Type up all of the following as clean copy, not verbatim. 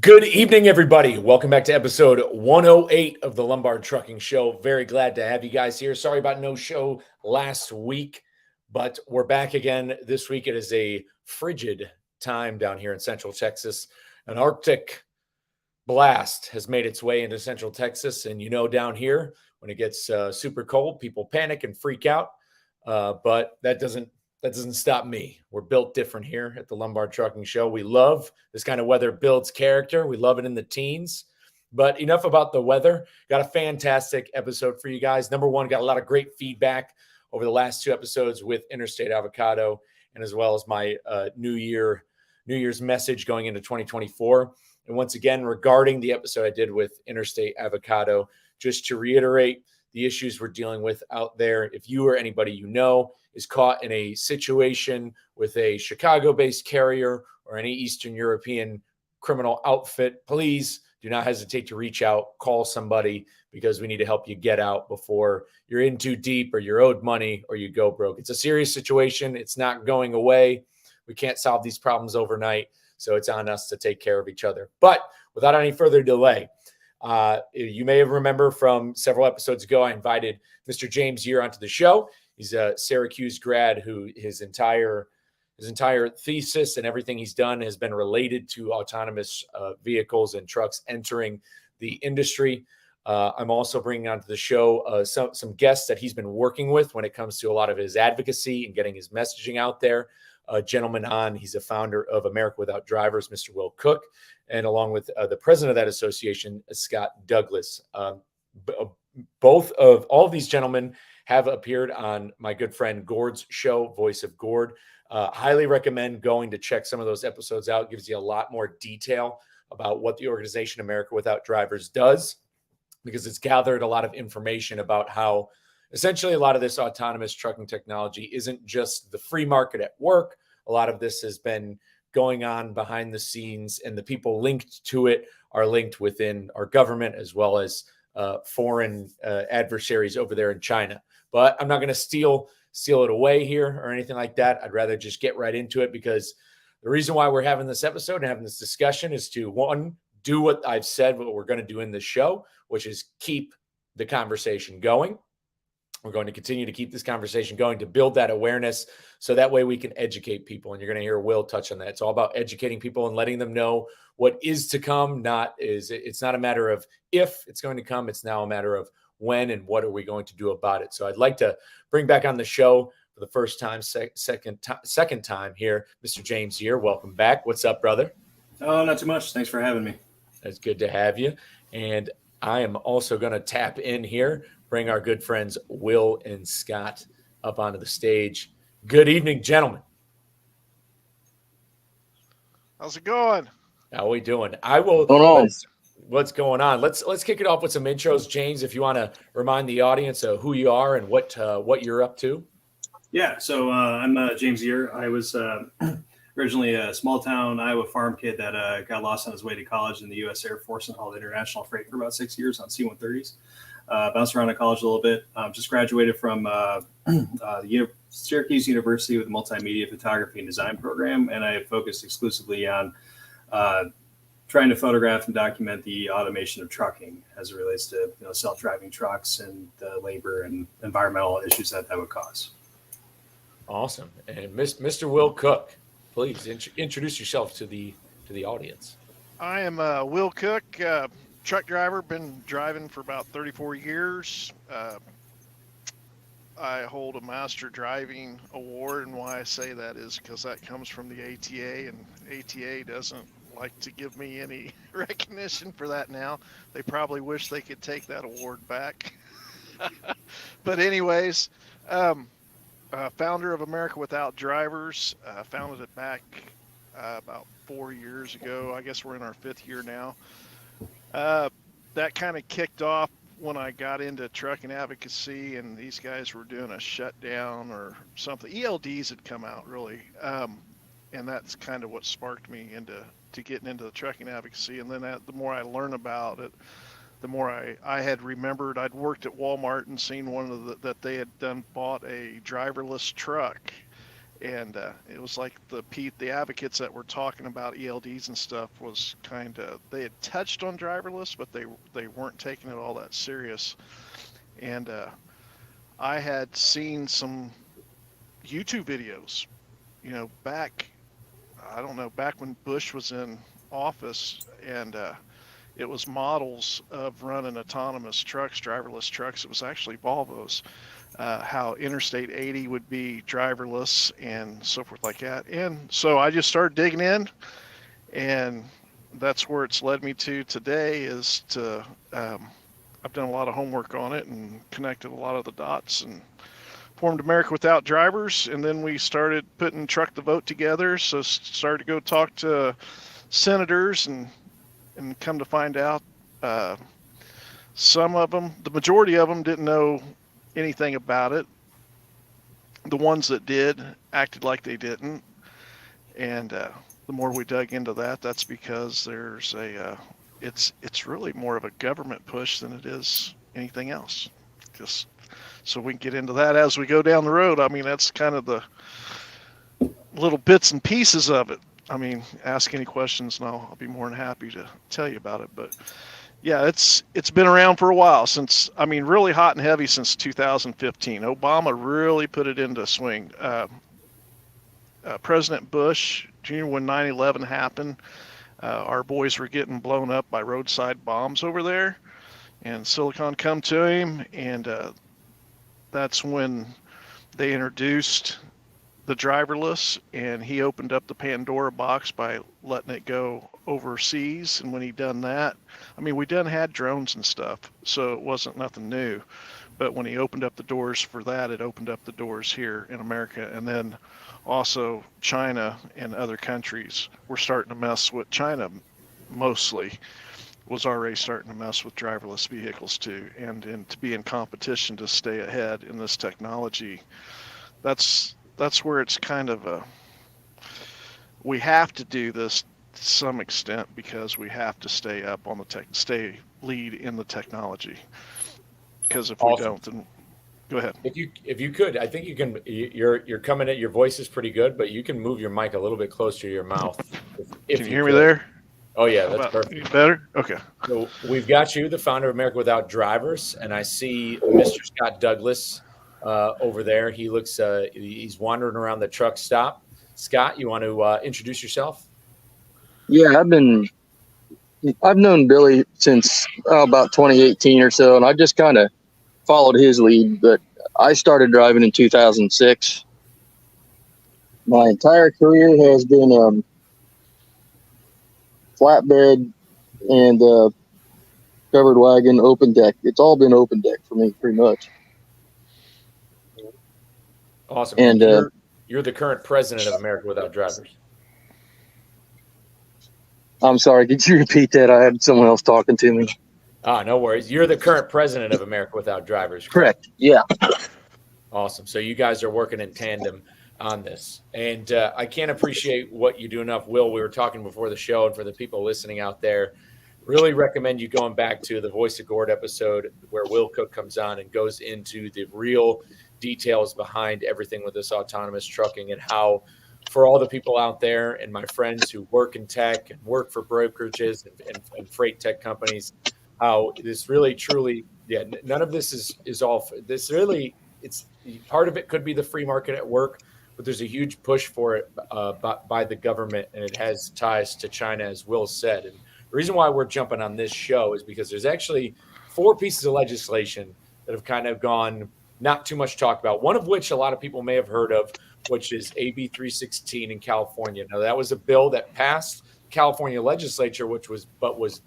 Good evening, everybody. Welcome back to episode 108 of the Lombard Trucking Show. Very glad to have you guys here. Sorry about no show last week, but we're back again this week. It is a frigid time down here in Central Texas. An Arctic blast has made its way into Central Texas. And down here, when it gets super cold, people panic and freak out. But that doesn't stop me. We're built different here at the Lombard Trucking Show. We love this kind of weather builds character. We love it in the teens. But enough about the weather. Got a fantastic episode for you guys. Number one, got a lot of great feedback over the last two episodes with Interstate Avocado, and as well as my New Year's message going into 2024. And once again, regarding the episode I did with Interstate Avocado, just to reiterate the issues we're dealing with out there. If you or anybody you know is caught in a situation with a Chicago-based carrier or any Eastern European criminal outfit, please do not hesitate to reach out, call somebody, because we need to help you get out before you're in too deep or you're owed money or you go broke. It's a serious situation. It's not going away. We can't solve these problems overnight, so it's on us to take care of each other. But without any further delay, you may have remember from several episodes ago, I invited Mr. James Year onto the show. He's a Syracuse grad who his entire thesis and everything he's done has been related to autonomous vehicles and trucks entering the industry. I'm also bringing onto the show some guests that he's been working with when it comes to a lot of his advocacy and getting his messaging out there. A gentleman on, he's a founder of America Without Drivers, Mr. Will Cook, and along with the president of that association, Scott Douglas. Both of all of these gentlemen have appeared on my good friend Gord's show, Voice of Gord. Highly recommend going to check some of those episodes out. It gives you a lot more detail about what the organization America Without Drivers does, because it's gathered a lot of information about how essentially a lot of this autonomous trucking technology isn't just the free market at work. A lot of this has been going on behind the scenes, and the people linked to it are linked within our government as well as foreign adversaries over there in China. But I'm not going to steal it away here or anything like that. I'd rather just get right into it, because the reason why we're having this episode and having this discussion is to, one, do what I've said, what we're going to do in this show, which is keep the conversation going. We're going to continue to keep this conversation going to build that awareness, so that way we can educate people. And you're going to hear Will touch on that. It's all about educating people and letting them know what is to come. It's not a matter of if it's going to come. It's now a matter of when and what are we going to do about it. So I'd like to bring back on the show for the first time, second time here, Mr. James Year. Welcome back. What's up, brother? Oh, not too much. Thanks for having me. It's good to have you. And I am also going to tap in here, bring our good friends Will and Scott up onto the stage. Good evening, gentlemen. How's it going? How are we doing? I will. What's going on? Let's kick it off with some intros, James. If you want to remind the audience of who you are and what you're up to. Yeah, so I'm James Year. I was originally a small town Iowa farm kid that got lost on his way to college in the U.S. Air Force and hauled international freight for about 6 years on C-130s. Bounced around in college a little bit. Just graduated from Syracuse University with a multimedia photography and design program, and I focused exclusively on trying to photograph and document the automation of trucking as it relates to self-driving trucks and the labor and environmental issues that would cause. Awesome. And Mr. Will Cook, please introduce yourself to the audience. I am Will Cook, truck driver. Been driving for about 34 years. I hold a master driving award, and why I say that is because that comes from the ATA, and ATA doesn't like to give me any recognition for that now. They probably wish they could take that award back. But anyways, founder of America Without Drivers, founded it back about 4 years ago. I guess we're in our fifth year now. That kind of kicked off when I got into trucking advocacy, and these guys were doing a shutdown or something. ELDs had come out, really, and that's kind of what sparked me into getting into the trucking advocacy. And then the more I learned about it, the more I had remembered. I'd worked at Walmart and seen one of that they had bought a driverless truck, And it was like the advocates that were talking about ELDs and stuff was kind of, they had touched on driverless, but they weren't taking it all that serious. And I had seen some YouTube videos, back, I don't know, back when Bush was in office, and it was models of running autonomous trucks, driverless trucks. It was actually Volvos. How Interstate 80 would be driverless and so forth like that. And so I just started digging in, and that's where it's led me to today. Is to I've done a lot of homework on it and connected a lot of the dots and formed America Without Drivers. And then we started putting Truck the Vote together. So started to go talk to senators, and come to find out, some of them, the majority of them, didn't know anything about it. The ones that did acted like they didn't. And the more we dug into that, that's because there's it's really more of a government push than it is anything else. Just so we can get into that as we go down the road. I mean, that's kind of the little bits and pieces of it. I mean, ask any questions and I'll be more than happy to tell you about it. But yeah, it's been around for a while, since, I mean, really hot and heavy since 2015. Obama really put it into swing. President Bush Jr., when 9/11 happened, our boys were getting blown up by roadside bombs over there, and Silicon come to him, and that's when they introduced the driverless, and he opened up the Pandora box by letting it go overseas. And when he done that, I mean, we done had drones and stuff, so it wasn't nothing new. But when he opened up the doors for that, it opened up the doors here in America. And then also China and other countries were starting to mess with, China mostly was already starting to mess with driverless vehicles too. And to be in competition to stay ahead in this technology, that's where it's kind of we have to do this to some extent, because we have to stay up on stay lead in the technology. Because if we don't, then go ahead. If you could, I think you can. You're coming at, your voice is pretty good, but you can move your mic a little bit closer to your mouth. If Can you hear me there? Oh yeah, that's perfect. Better? Okay. So we've got you, the founder of America Without Drivers, and I see Mr. Scott Douglas over there. He looks, he's wandering around the truck stop. Scott, you want to introduce yourself? Yeah, I've known Billy since about 2018 or so, and I just kind of followed his lead. But I started driving in 2006. My entire career has been flatbed and covered wagon, open deck. It's all been open deck for me, pretty much. Awesome. And you're the current president of America Without Drivers. I'm sorry, could you repeat that? I had someone else talking to me. No worries. You're the current president of America Without Drivers. Correct. Yeah. Awesome. So you guys are working in tandem on this. And I can't appreciate what you do enough. Will, we were talking before the show, and for the people listening out there, really recommend you going back to the Voice of Gord episode where Will Cook comes on and goes into the real details behind everything with this autonomous trucking, and how, for all the people out there and my friends who work in tech and work for brokerages and freight tech companies, how this really truly, none of this is all this really, it's part of it could be the free market at work, but there's a huge push for it by the government, and it has ties to China, as Will said. And the reason why we're jumping on this show is because there's actually 4 pieces of legislation that have kind of gone not too much talked about, one of which a lot of people may have heard of, which is AB 316 in California. Now, that was a bill that passed California legislature, which was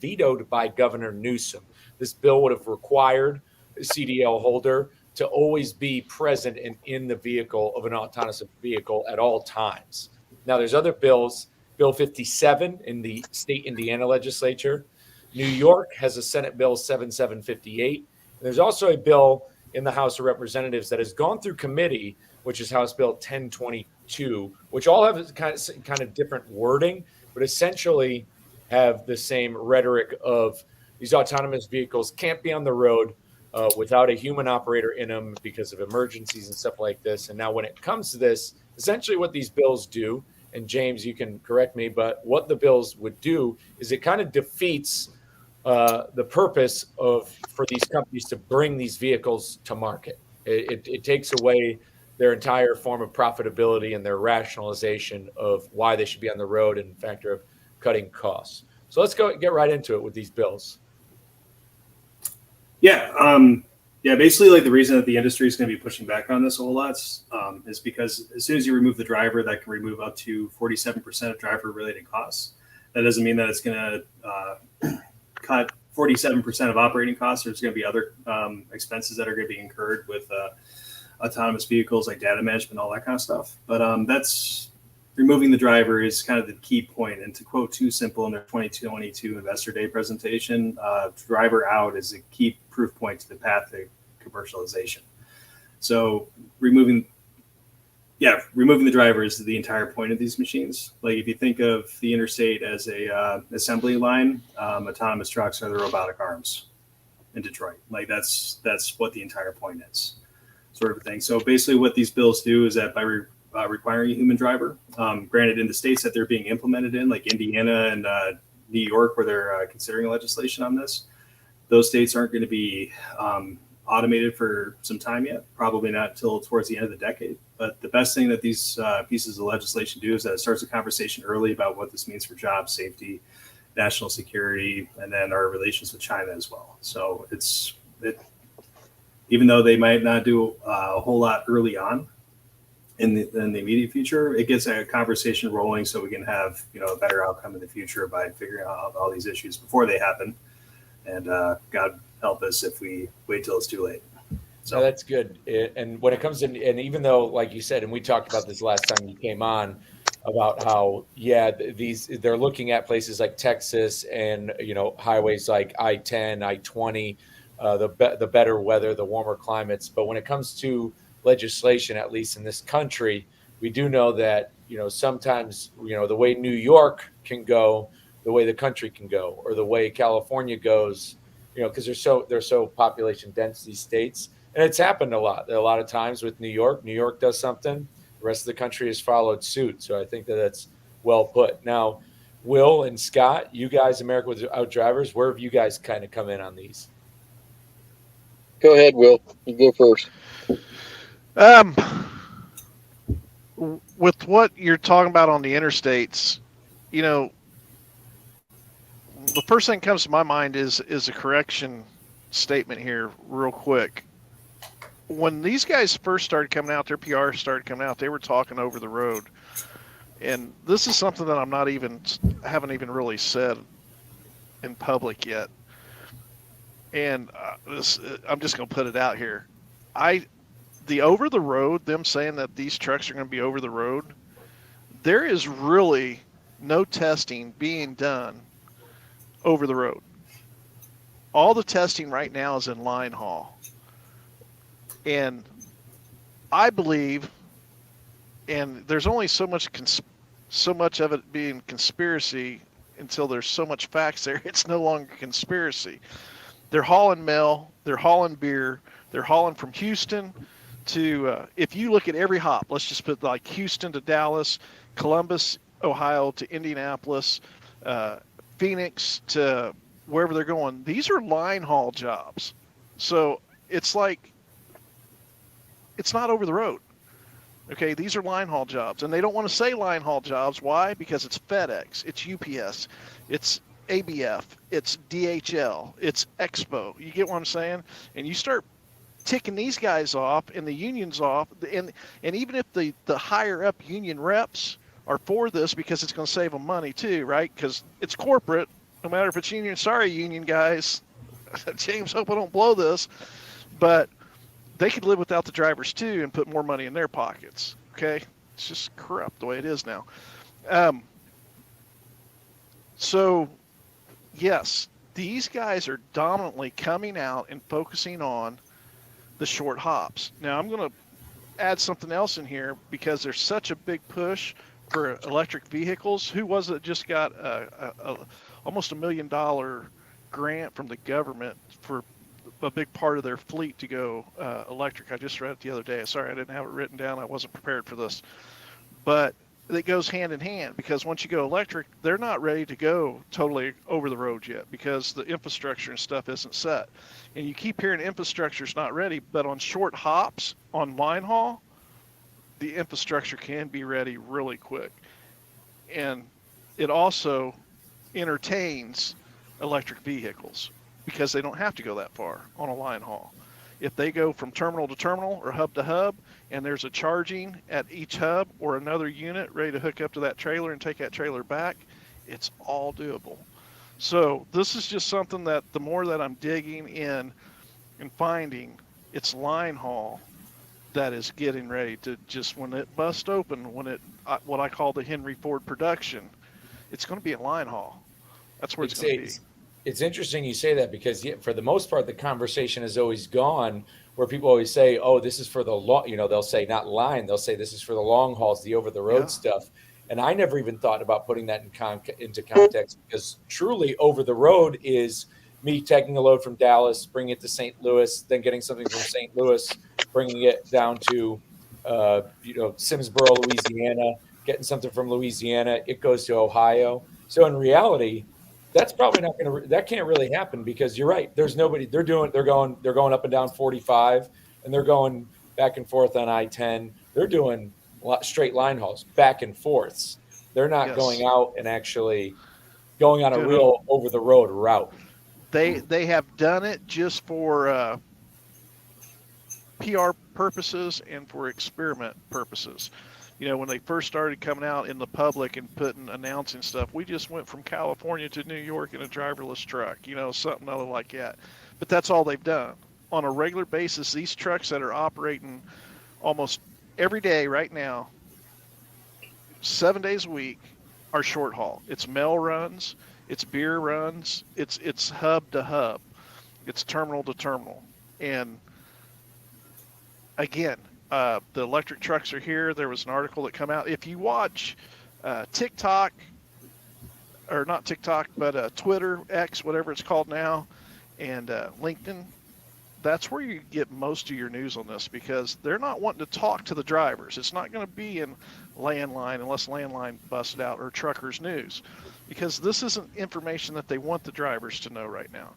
vetoed by Governor Newsom. This bill would have required a CDL holder to always be present in the vehicle of an autonomous vehicle at all times. Now, there's other bills. Bill 57 in the state Indiana legislature. New York has a Senate Bill 7758. There's also a bill in the House of Representatives that has gone through committee, which is House Bill 1022, which all have kind of different wording, but essentially have the same rhetoric of these autonomous vehicles can't be on the road without a human operator in them because of emergencies and stuff like this. And now when it comes to this essentially what these bills do, and James, you can correct me, but what the bills would do is it kind of defeats the purpose for these companies to bring these vehicles to market. It takes away their entire form of profitability and their rationalization of why they should be on the road and factor of cutting costs. So let's get right into it with these bills. Yeah, basically, like the reason that the industry is going to be pushing back on this a whole lot is because as soon as you remove the driver, that can remove up to 47% of driver-related costs. That doesn't mean that it's going to cut 47% of operating costs. There's going to be other expenses that are going to be incurred with autonomous vehicles, like data management, all that kind of stuff. But that's removing the driver is kind of the key point. And to quote Too Simple in their 2022 Investor Day presentation, driver out is a key proof point to the path to commercialization. So removing the driver is the entire point of these machines. Like if you think of the interstate as a assembly line, autonomous trucks are the robotic arms in Detroit. Like that's what the entire point is, sort of a thing. So basically what these bills do is that by requiring a human driver, granted in the states that they're being implemented in, like Indiana and New York, where they're considering legislation on this, those states aren't going to be automated for some time yet, probably not till towards the end of the decade. But the best thing that these pieces of legislation do is that it starts a conversation early about what this means for job safety, national security, and then our relations with China as well. So even though they might not do a whole lot early on in the immediate future, it gets a conversation rolling so we can have a better outcome in the future by figuring out all these issues before they happen. And God help us if we wait till it's too late. So that's good. And when it comes in, and even though, like you said, and we talked about this last time you came on, about how, they're looking at places like Texas and, highways like I-10, I-20, the better weather, the warmer climates. But when it comes to legislation, at least in this country, we do know that, sometimes, the way New York can go, the way the country can go, or the way California goes, because they're so population dense, these states. And it's happened a lot of times with New York. New York does something, the rest of the country has followed suit. So I think that's well put. Now, Will and Scott, you guys, America Without Drivers, where have you guys kind of come in on these? Go ahead, Will. You go first. With what you're talking about on the interstates, the first thing that comes to my mind is a correction statement here real quick. When these guys first started coming out, their PR started coming out, they were talking over the road. And this is something that haven't even really said in public yet. And I'm just going to put it out here. The over the road, them saying that these trucks are going to be over the road, there is really no testing being done over the road. All the testing right now is in line haul. And I believe, and there's only so much of it being conspiracy until there's so much facts there, it's no longer conspiracy. They're hauling mail, they're hauling beer, they're hauling from Houston to, if you look at every hop, let's just put like Houston to Dallas, Columbus, Ohio to Indianapolis, Phoenix to wherever they're going. These are line haul jobs. So it's like, it's not over the road. Okay, these are line haul jobs. And they don't want to say line haul jobs. Why? Because it's FedEx, it's UPS, it's ABF, it's DHL, it's Expo. You get what I'm saying? And you start ticking these guys off and the unions off, and even if the higher up union reps are for this because it's going to save them money too, right? Because it's corporate, no matter if it's union. Sorry, union guys. James, hope I don't blow this. But they could live without the drivers too and put more money in their pockets. Okay? It's just corrupt the way it is now. So, yes, these guys are dominantly coming out and focusing on the short hops. Now, I'm going to add something else in here because there's such a big push for electric vehicles. Who was it just got almost $1 million grant from the government for a big part of their fleet to go electric? I just read it the other day. Sorry, I didn't have it written down. I wasn't prepared for this. but it goes hand in hand, because once you go electric, they're not ready to go totally over the road yet because the infrastructure and stuff isn't set. And you keep hearing infrastructure's not ready, but on short hops on line haul, the infrastructure can be ready really quick. And it also entertains electric vehicles because they don't have to go that far on a line haul. If they go from terminal to terminal or hub to hub, and there's a charging at each hub or another unit ready to hook up to that trailer and take that trailer back, it's all doable. So this is just something that the more that I'm digging in and finding, it's line haul that is getting ready to just, when it busts open, when it, what I call the Henry Ford production, it's going to be a line haul. That's where it's going to be. It's interesting you say that, because for the most part, the conversation has always gone where people always say, oh, this is for the long, they'll say not line, they'll say this is for the long hauls, the over the road stuff. And I never even thought about putting that into context, because truly over the road is me taking a load from Dallas, bringing it to St. Louis, then getting something from St. Louis, bringing it down to, Simsboro, Louisiana, getting something from Louisiana, it goes to Ohio. So in reality, that's probably not going to, that can't really happen, because you're right. There's nobody, they're going up and down 45, and they're going back and forth on I-10. They're doing straight line hauls, back and forths. They're not going out and actually going on a real over the road route. They have done it just for PR purposes and for experiment purposes. When they first started coming out in the public and announcing stuff, we just went from California to New York in a driverless truck, something other like that. But that's all they've done. On a regular basis, these trucks that are operating almost every day right now, 7 days a week, are short haul. It's mail runs, it's beer runs, it's hub to hub, it's terminal to terminal. And again, the electric trucks are here. There was an article that came out. If you watch TikTok, or not TikTok, but Twitter, X, whatever it's called now, and LinkedIn, that's where you get most of your news on this, because they're not wanting to talk to the drivers. It's not going to be in Landline unless Landline busted out, or Truckers News, because this isn't information that they want the drivers to know right now.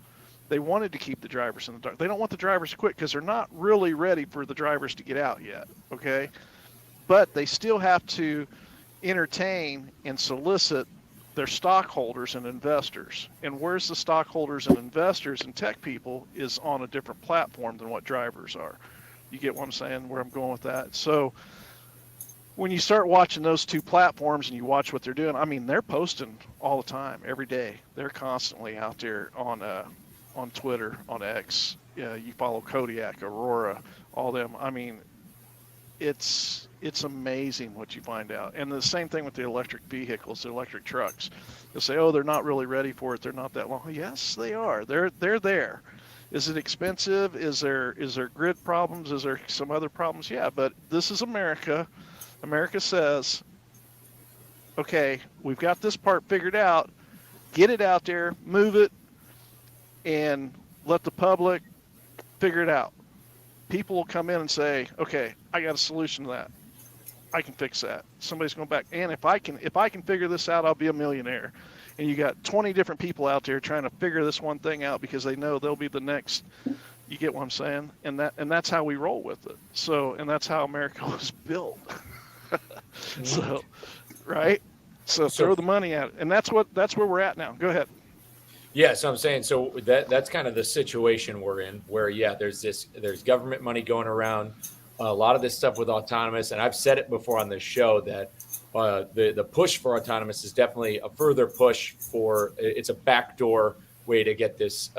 They wanted to keep the drivers in the dark. They don't want the drivers to quit, because they're not really ready for the drivers to get out yet, okay? But they still have to entertain and solicit their stockholders and investors. And where's the stockholders and investors and tech people is on a different platform than what drivers are. You get what I'm saying, where I'm going with that? So when you start watching those two platforms and you watch what they're doing, I mean, they're posting all the time, every day. They're constantly out there on Twitter, on X. You follow Kodiak, Aurora, all them. I mean, it's amazing what you find out. And the same thing with the electric vehicles, the electric trucks. They'll say, oh, they're not really ready for it. They're not that long. Yes, they are. They're there. Is it expensive? Is there grid problems? Is there some other problems? Yeah, but this is America. America says, okay, we've got this part figured out. Get it out there, move it, and let the public figure it out. People will come in and say, okay, I got a solution to that. I can fix that. Somebody's going back. And if I can figure this out, I'll be a millionaire. And you got 20 different people out there trying to figure this one thing out, because they know they'll be the next. You get what I'm saying? And that's how we roll with it. So, and that's how America was built. So, right? So throw the money at it. And that's where we're at now. Go ahead. Yeah, so I'm saying, so that's kind of the situation we're in, where there's government money going around, a lot of this stuff with autonomous, and I've said it before on this show that the push for autonomous is definitely a further push for, it's a backdoor way to get this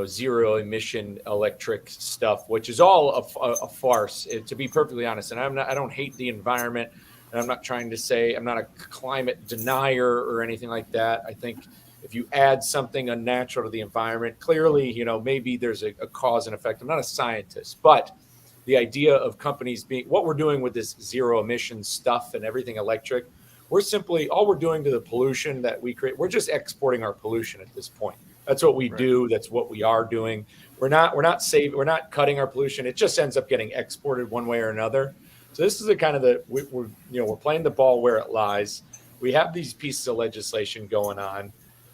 zero emission electric stuff, which is all a farce, to be perfectly honest. And I don't hate the environment, and I'm not trying to say I'm not a climate denier or anything like that. I think if you add something unnatural to the environment, clearly, maybe there's a cause and effect. I'm not a scientist, but the idea of companies being, what we're doing with this zero emission stuff and everything electric, all we're doing to the pollution that we create, we're just exporting our pollution at this point. That's what we do. That's what we are doing. We're not cutting our pollution. It just ends up getting exported one way or another. So this is the kind of we're playing the ball where it lies. We have these pieces of legislation going on.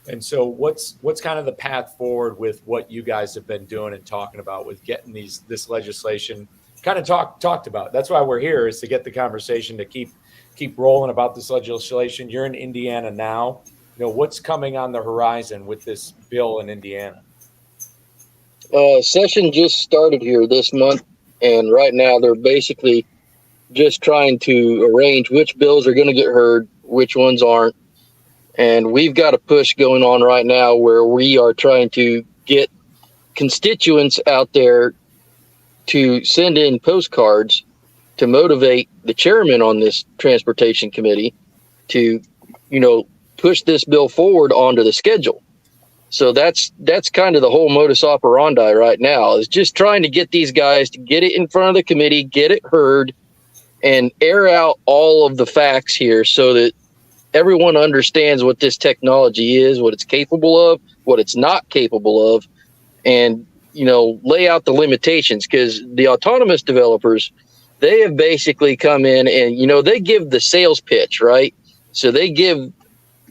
And so what's kind of the path forward with what you guys have been doing and talking about with getting this legislation kind of talked about? That's why we're here, is to get the conversation to keep rolling about this legislation. You're in Indiana now. What's coming on the horizon with this bill in Indiana? Session just started here this month, and right now they're basically just trying to arrange which bills are going to get heard, which ones aren't. And we've got a push going on right now where we are trying to get constituents out there to send in postcards to motivate the chairman on this transportation committee to, push this bill forward onto the schedule. So that's kind of the whole modus operandi right now, is just trying to get these guys to get it in front of the committee, get it heard, and air out all of the facts here so that everyone understands what this technology is, what it's capable of, what it's not capable of, and, lay out the limitations, because the autonomous developers, they have basically come in and, they give the sales pitch, right? So they give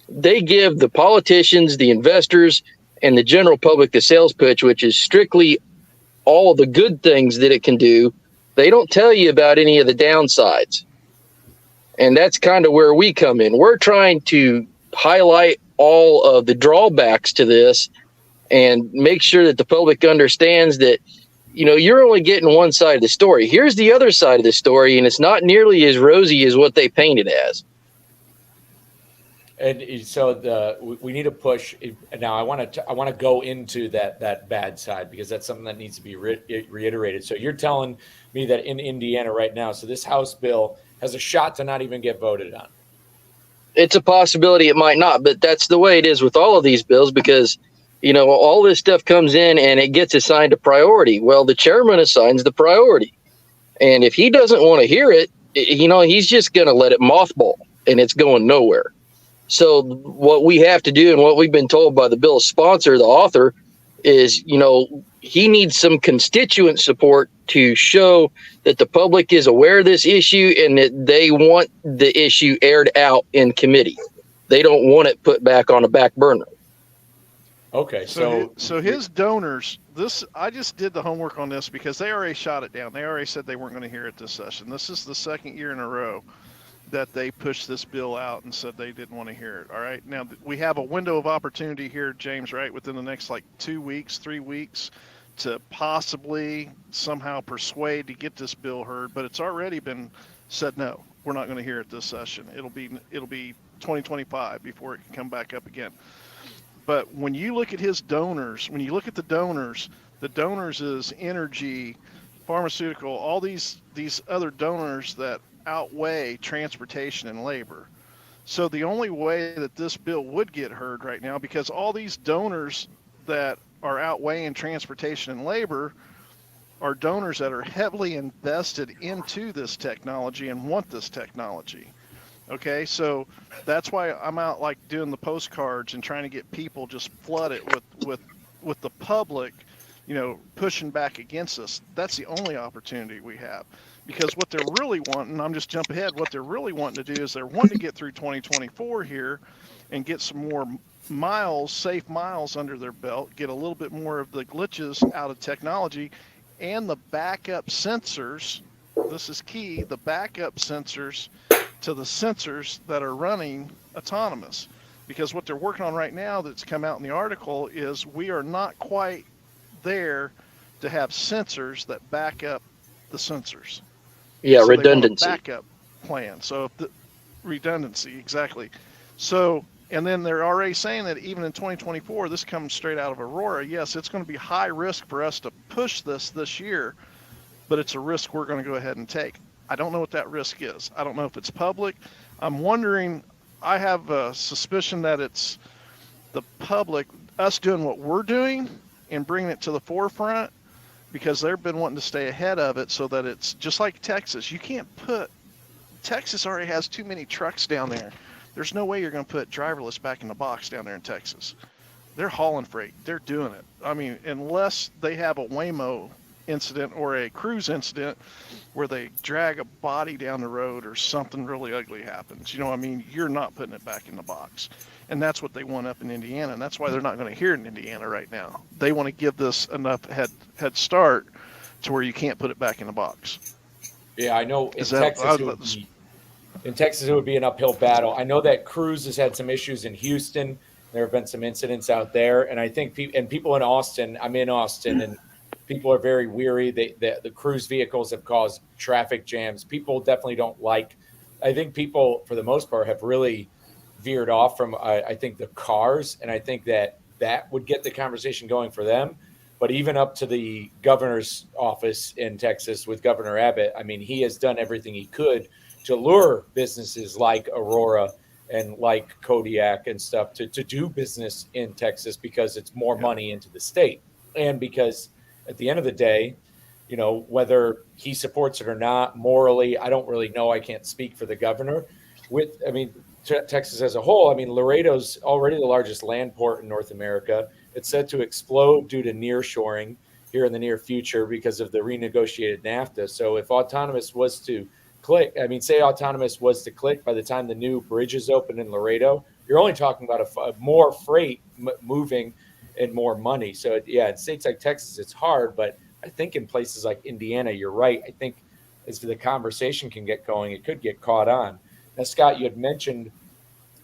the politicians, the investors, and the general public the sales pitch, which is strictly all the good things that it can do. They don't tell you about any of the downsides. And that's kind of where we come in. We're trying to highlight all of the drawbacks to this and make sure that the public understands that, you're only getting one side of the story. Here's the other side of the story, and it's not nearly as rosy as what they paint it as. And so we need to push now. I want to go into that bad side, because that's something that needs to be reiterated. So you're telling me that in Indiana right now, so this House bill has a shot to not even get voted on. It's a possibility it might not, but that's the way it is with all of these bills, because all this stuff comes in and it gets assigned a priority. Well, the chairman assigns the priority, and if he doesn't want to hear it, he's just going to let it mothball, and it's going nowhere. So what we have to do, and what we've been told by the bill's sponsor, the author, is, he needs some constituent support to show that the public is aware of this issue and that they want the issue aired out in committee. They don't want it put back on a back burner. Okay, so his donors, I just did the homework on this because they already shot it down. They already said they weren't going to hear it this session. This is the second year in a row that they pushed this bill out and said they didn't want to hear it. All right. Now we have a window of opportunity here, James, right? Within the next 2 weeks, 3 weeks, to possibly somehow persuade to get this bill heard, but it's already been said, no, we're not going to hear it this session. It'll be 2025 before it can come back up again. But when you look at his donors, the donors is energy, pharmaceutical, all these other donors that outweigh transportation and labor. So the only way that this bill would get heard right now, because all these donors that are outweighing transportation and labor are donors that are heavily invested into this technology and want this technology. Okay, so that's why I'm out doing the postcards and trying to get people just flood it with the public, pushing back against us. That's the only opportunity we have. Because what they're really wanting, I'm just jump ahead, what they're really wanting to do is they're wanting to get through 2024 here and get some more safe miles under their belt, get a little bit more of the glitches out of technology, and the backup sensors. This is key, the backup sensors to the sensors that are running autonomous. Because what they're working on right now that's come out in the article is we are not quite there to have sensors that back up the sensors. Yeah, so redundancy. Backup plan. So redundancy, exactly. So, and then they're already saying that even in 2024, this comes straight out of Aurora. Yes, it's going to be high risk for us to push this year, but it's a risk we're going to go ahead and take. I don't know what that risk is. I don't know if it's public. I'm wondering, I have a suspicion that it's the public, us doing what we're doing and bringing it to the forefront, because they've been wanting to stay ahead of it so that it's just like Texas. Texas already has too many trucks down there. There's no way you're going to put driverless back in the box down there in Texas. They're hauling freight. They're doing it. I mean, unless they have a Waymo incident or a cruise incident where they drag a body down the road or something really ugly happens, you're not putting it back in the box. And that's what they want up in Indiana. And that's why they're not going to hear it in Indiana right now. They want to give this enough head start to where you can't put it back in the box. Yeah, I know in Texas it would be an uphill battle. I know that Cruz has had some issues in Houston. There have been some incidents out there, and I think people in Austin. I'm in Austin, and people are very weary. The Cruise vehicles have caused traffic jams. People definitely don't like. I think people, for the most part, have really veered off from. I think the cars, and I think that would get the conversation going for them. But even up to the governor's office in Texas with Governor Abbott, I mean, he has done everything he could to lure businesses like Aurora and like Kodiak and stuff to do business in Texas because it's more money into the state. And because at the end of the day, whether he supports it or not, morally, I don't really know. I can't speak for the governor. Texas as a whole, Laredo's already the largest land port in North America. It's set to explode due to nearshoring here in the near future because of the renegotiated NAFTA. So if autonomous was to click, say autonomous was to click by the time the new bridges open in Laredo, you're only talking about more freight moving and more money. So in states like Texas, it's hard, but I think in places like Indiana, you're right. I think as the conversation can get going, it could get caught on. Now, Scott, you had mentioned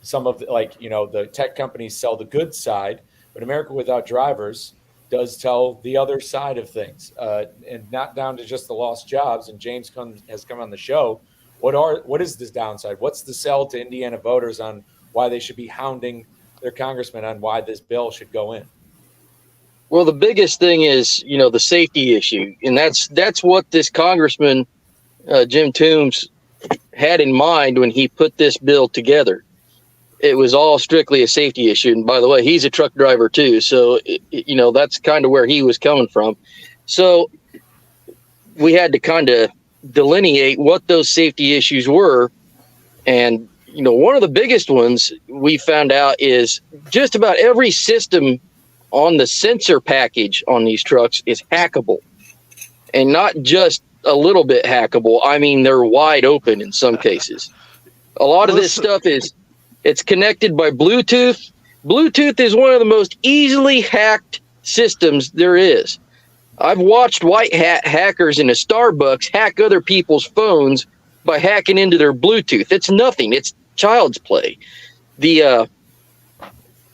some of the tech companies sell the good side, but America Without Drivers does tell the other side of things, and not down to just the lost jobs. And James has come on the show. What is this downside? What's the sell to Indiana voters on why they should be hounding their congressman on why this bill should go in? Well, the biggest thing is, the safety issue. And that's what this Congressman, Jim Toombs, had in mind when he put this bill together. It was all strictly a safety issue. And by the way, he's a truck driver too. So, that's kind of where he was coming from. So we had to kind of delineate what those safety issues were. And, one of the biggest ones we found out is just about every system on the sensor package on these trucks is hackable, and not just a little bit hackable. They're wide open in some cases. A lot of this stuff it's connected by Bluetooth. Bluetooth is one of the most easily hacked systems there is. I've watched white hat hackers in a Starbucks hack other people's phones by hacking into their Bluetooth. It's nothing. It's child's play.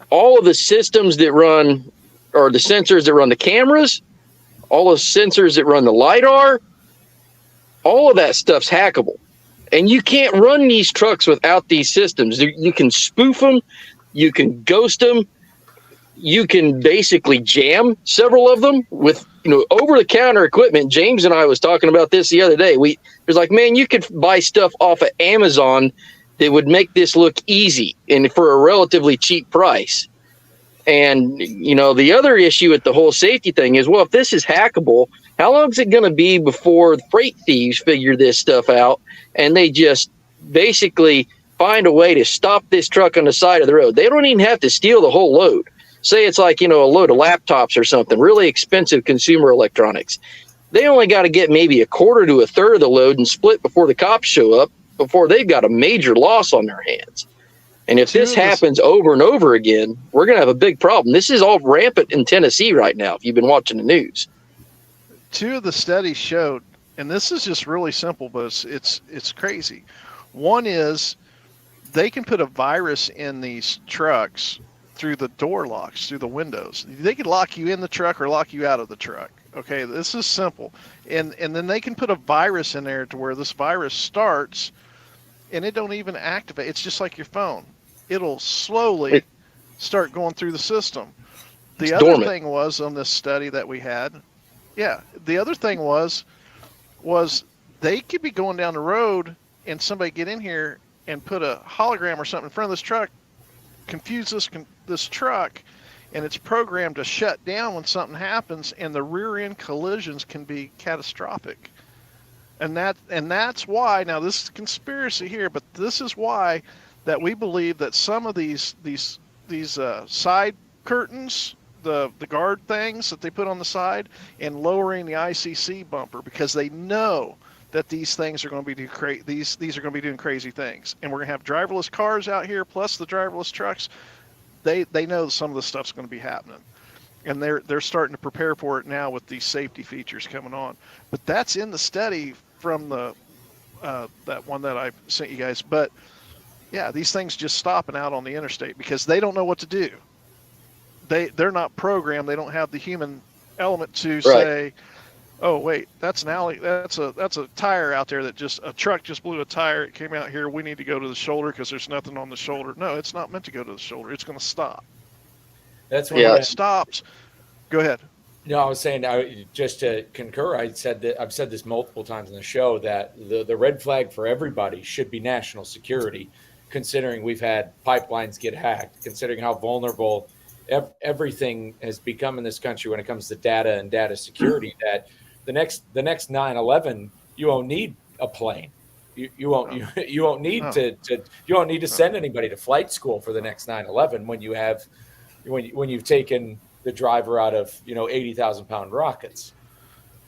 All of the systems that run, or the sensors that run the cameras, all the sensors that run the LiDAR, all of that stuff's hackable. And you can't run these trucks without these systems. You can spoof them, you can ghost them, you can basically jam several of them with over-the-counter equipment. James and I was talking about this the other day. It was like, man, you could buy stuff off of Amazon that would make this look easy and for a relatively cheap price. And, the other issue with the whole safety thing is, well, if this is hackable, how long is it going to be before freight thieves figure this stuff out and they just basically find a way to stop this truck on the side of the road? They don't even have to steal the whole load. Say it's like, a load of laptops or something, really expensive consumer electronics. They only got to get maybe a quarter to a third of the load and split before the cops show up, before they've got a major loss on their hands. And if this happens over and over again, we're going to have a big problem. This is all rampant in Tennessee right now, if you've been watching the news. Two of the studies showed, and this is just really simple, but it's crazy. One is they can put a virus in these trucks through the door locks, through the windows. They could lock you in the truck or lock you out of the truck. Okay, this is simple. And then they can put a virus in there to where this virus starts and it don't even activate. It's just like your phone. It'll slowly start going through the system. The other thing was on this study that we had, the other thing was they could be going down the road and somebody get in here and put a hologram or something in front of this truck, confuse this truck, and it's programmed to shut down when something happens, and the rear end collisions can be catastrophic. And that's why, now this is conspiracy here, but this is why that we believe that some of these side curtains the guard things that they put on the side and lowering the ICC bumper, because they know that these things are going to be these are going to be doing crazy things, and we're going to have driverless cars out here plus the driverless trucks. They know some of the stuff's going to be happening, and they're starting to prepare for it now with these safety features coming on. But that's in the study from the that one that I sent you guys. But yeah, these things just stopping out on the interstate because they don't know what to do. They're not programmed. They don't have the human element to say, oh wait, that's an alley. That's a tire out there a truck just blew a tire. It came out here. We need to go to the shoulder because there's nothing on the shoulder. No, it's not meant to go to the shoulder. It's going to stop. That's when it stops. Go ahead. No, I was saying, just to concur, I've said this multiple times in the show that the red flag for everybody should be national security, considering we've had pipelines get hacked, considering how vulnerable everything has become in this country when it comes to data and data security, that the next 9/11, you won't need a plane. You won't need to send anybody to flight school for the next 9/11 when you've taken the driver out of 80,000-pound rockets.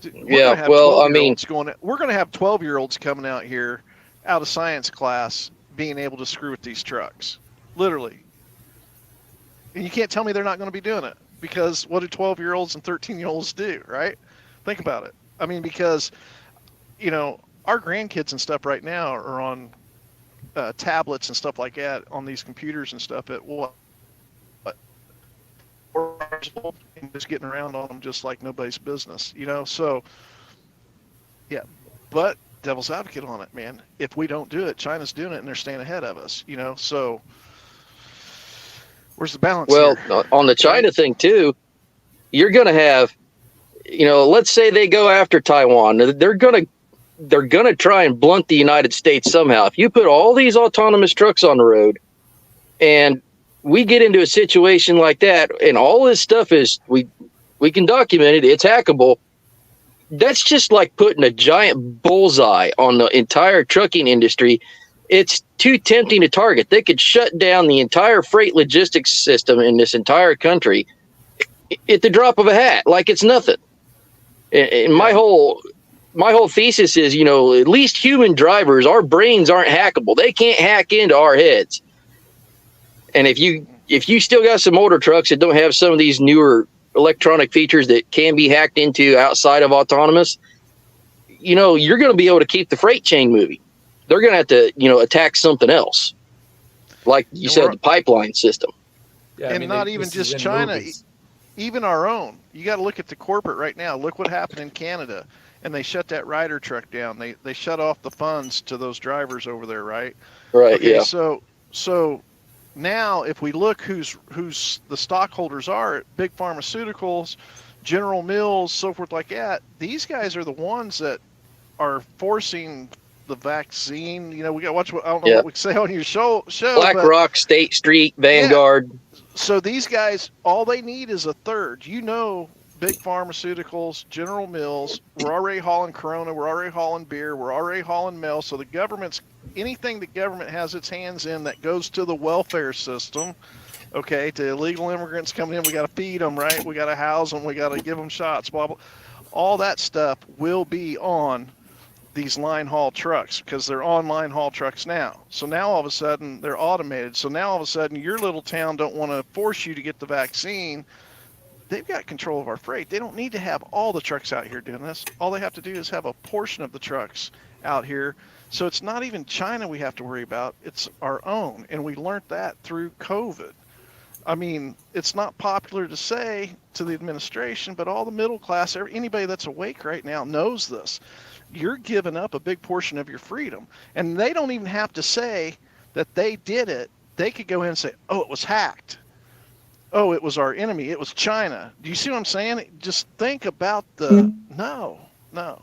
Yeah, well, I mean, we're going to have 12-year-olds coming out here out of science class being able to screw with these trucks, literally. And you can't tell me they're not going to be doing it, because what do 12-year-olds and 13-year-olds do, right? Think about it. I mean, because, our grandkids and stuff right now are on tablets and stuff like that, on these computers and stuff at what? 4 years old, and just getting around on them just like nobody's business, So, yeah, but devil's advocate on it, man. If we don't do it, China's doing it, and they're staying ahead of us, So, where's the balance? Well, here? On the China thing too, you're going to have, let's say they go after Taiwan. They're going to try and blunt the United States somehow. If you put all these autonomous trucks on the road, and we get into a situation like that, and all this stuff is, we can document it, it's hackable. That's just like putting a giant bullseye on the entire trucking industry. It's too tempting to target. They could shut down the entire freight logistics system in this entire country at the drop of a hat, like it's nothing. And my whole thesis is, at least human drivers, our brains aren't hackable. They can't hack into our heads. And if you still got some older trucks that don't have some of these newer electronic features that can be hacked into outside of autonomous, you're going to be able to keep the freight chain moving. They're going to have to, attack something else, like you said, the pipeline system. Yeah, and not even just China, even our own. You got to look at the corporate right now. Look what happened in Canada, and they shut that Ryder truck down. They shut off the funds to those drivers over there, right? Right. Okay, yeah. So now, if we look who's the stockholders are, big pharmaceuticals, General Mills, so forth like that, these guys are the ones that are forcing the vaccine. We got to watch what, I don't know what we say on your show. BlackRock, State Street, Vanguard. Yeah. So these guys, all they need is a third. Big pharmaceuticals, General Mills, we're already hauling Corona, we're already hauling beer, we're already hauling mail. So the government's, anything the government has its hands in that goes to the welfare system, okay, to illegal immigrants coming in, we got to feed them, right? We got to house them, we got to give them shots, blah, blah. All that stuff will be on these line haul trucks, because they're on line haul trucks now. So now all of a sudden they're automated. So now all of a sudden your little town don't want to force you to get the vaccine. They've got control of our freight. They don't need to have all the trucks out here doing this. All they have to do is have a portion of the trucks out here. So it's not even China we have to worry about. It's our own. And we learned that through COVID. I mean, it's not popular to say to the administration, but all the middle class, anybody that's awake right now knows this. You're giving up a big portion of your freedom. And they don't even have to say that they did it. They could go in and say, oh, it was hacked. Oh, it was our enemy. It was China. Do you see what I'm saying? Just think about no,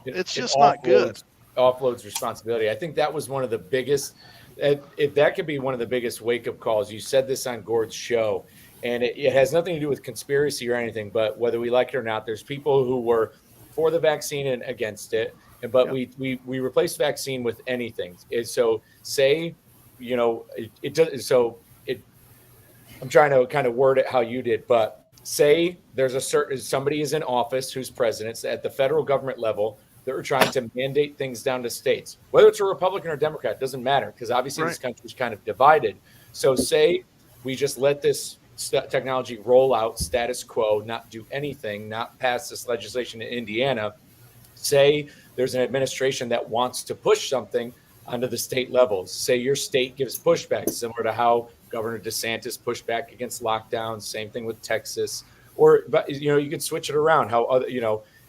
it's just not good. Offloads responsibility. I think that was one of the biggest, if that could be one of the biggest wake-up calls. You said this on Gord's show, and it has nothing to do with conspiracy or anything, but whether we like it or not, there's people who were for the vaccine and against it, but we replaced vaccine with anything. So say, it does, so I'm trying to kind of word it how you did, but say there's somebody is in office who's president at the federal government level that are trying to mandate things down to states, whether it's a Republican or Democrat, doesn't matter, because obviously this country's kind of divided. So say we just let this technology roll out status quo, not do anything, not pass this legislation in Indiana. Say there's an administration that wants to push something onto the state levels. Say your state gives pushback, similar to how Governor DeSantis pushed back against lockdowns. Same thing with Texas. But you could switch it around. How other,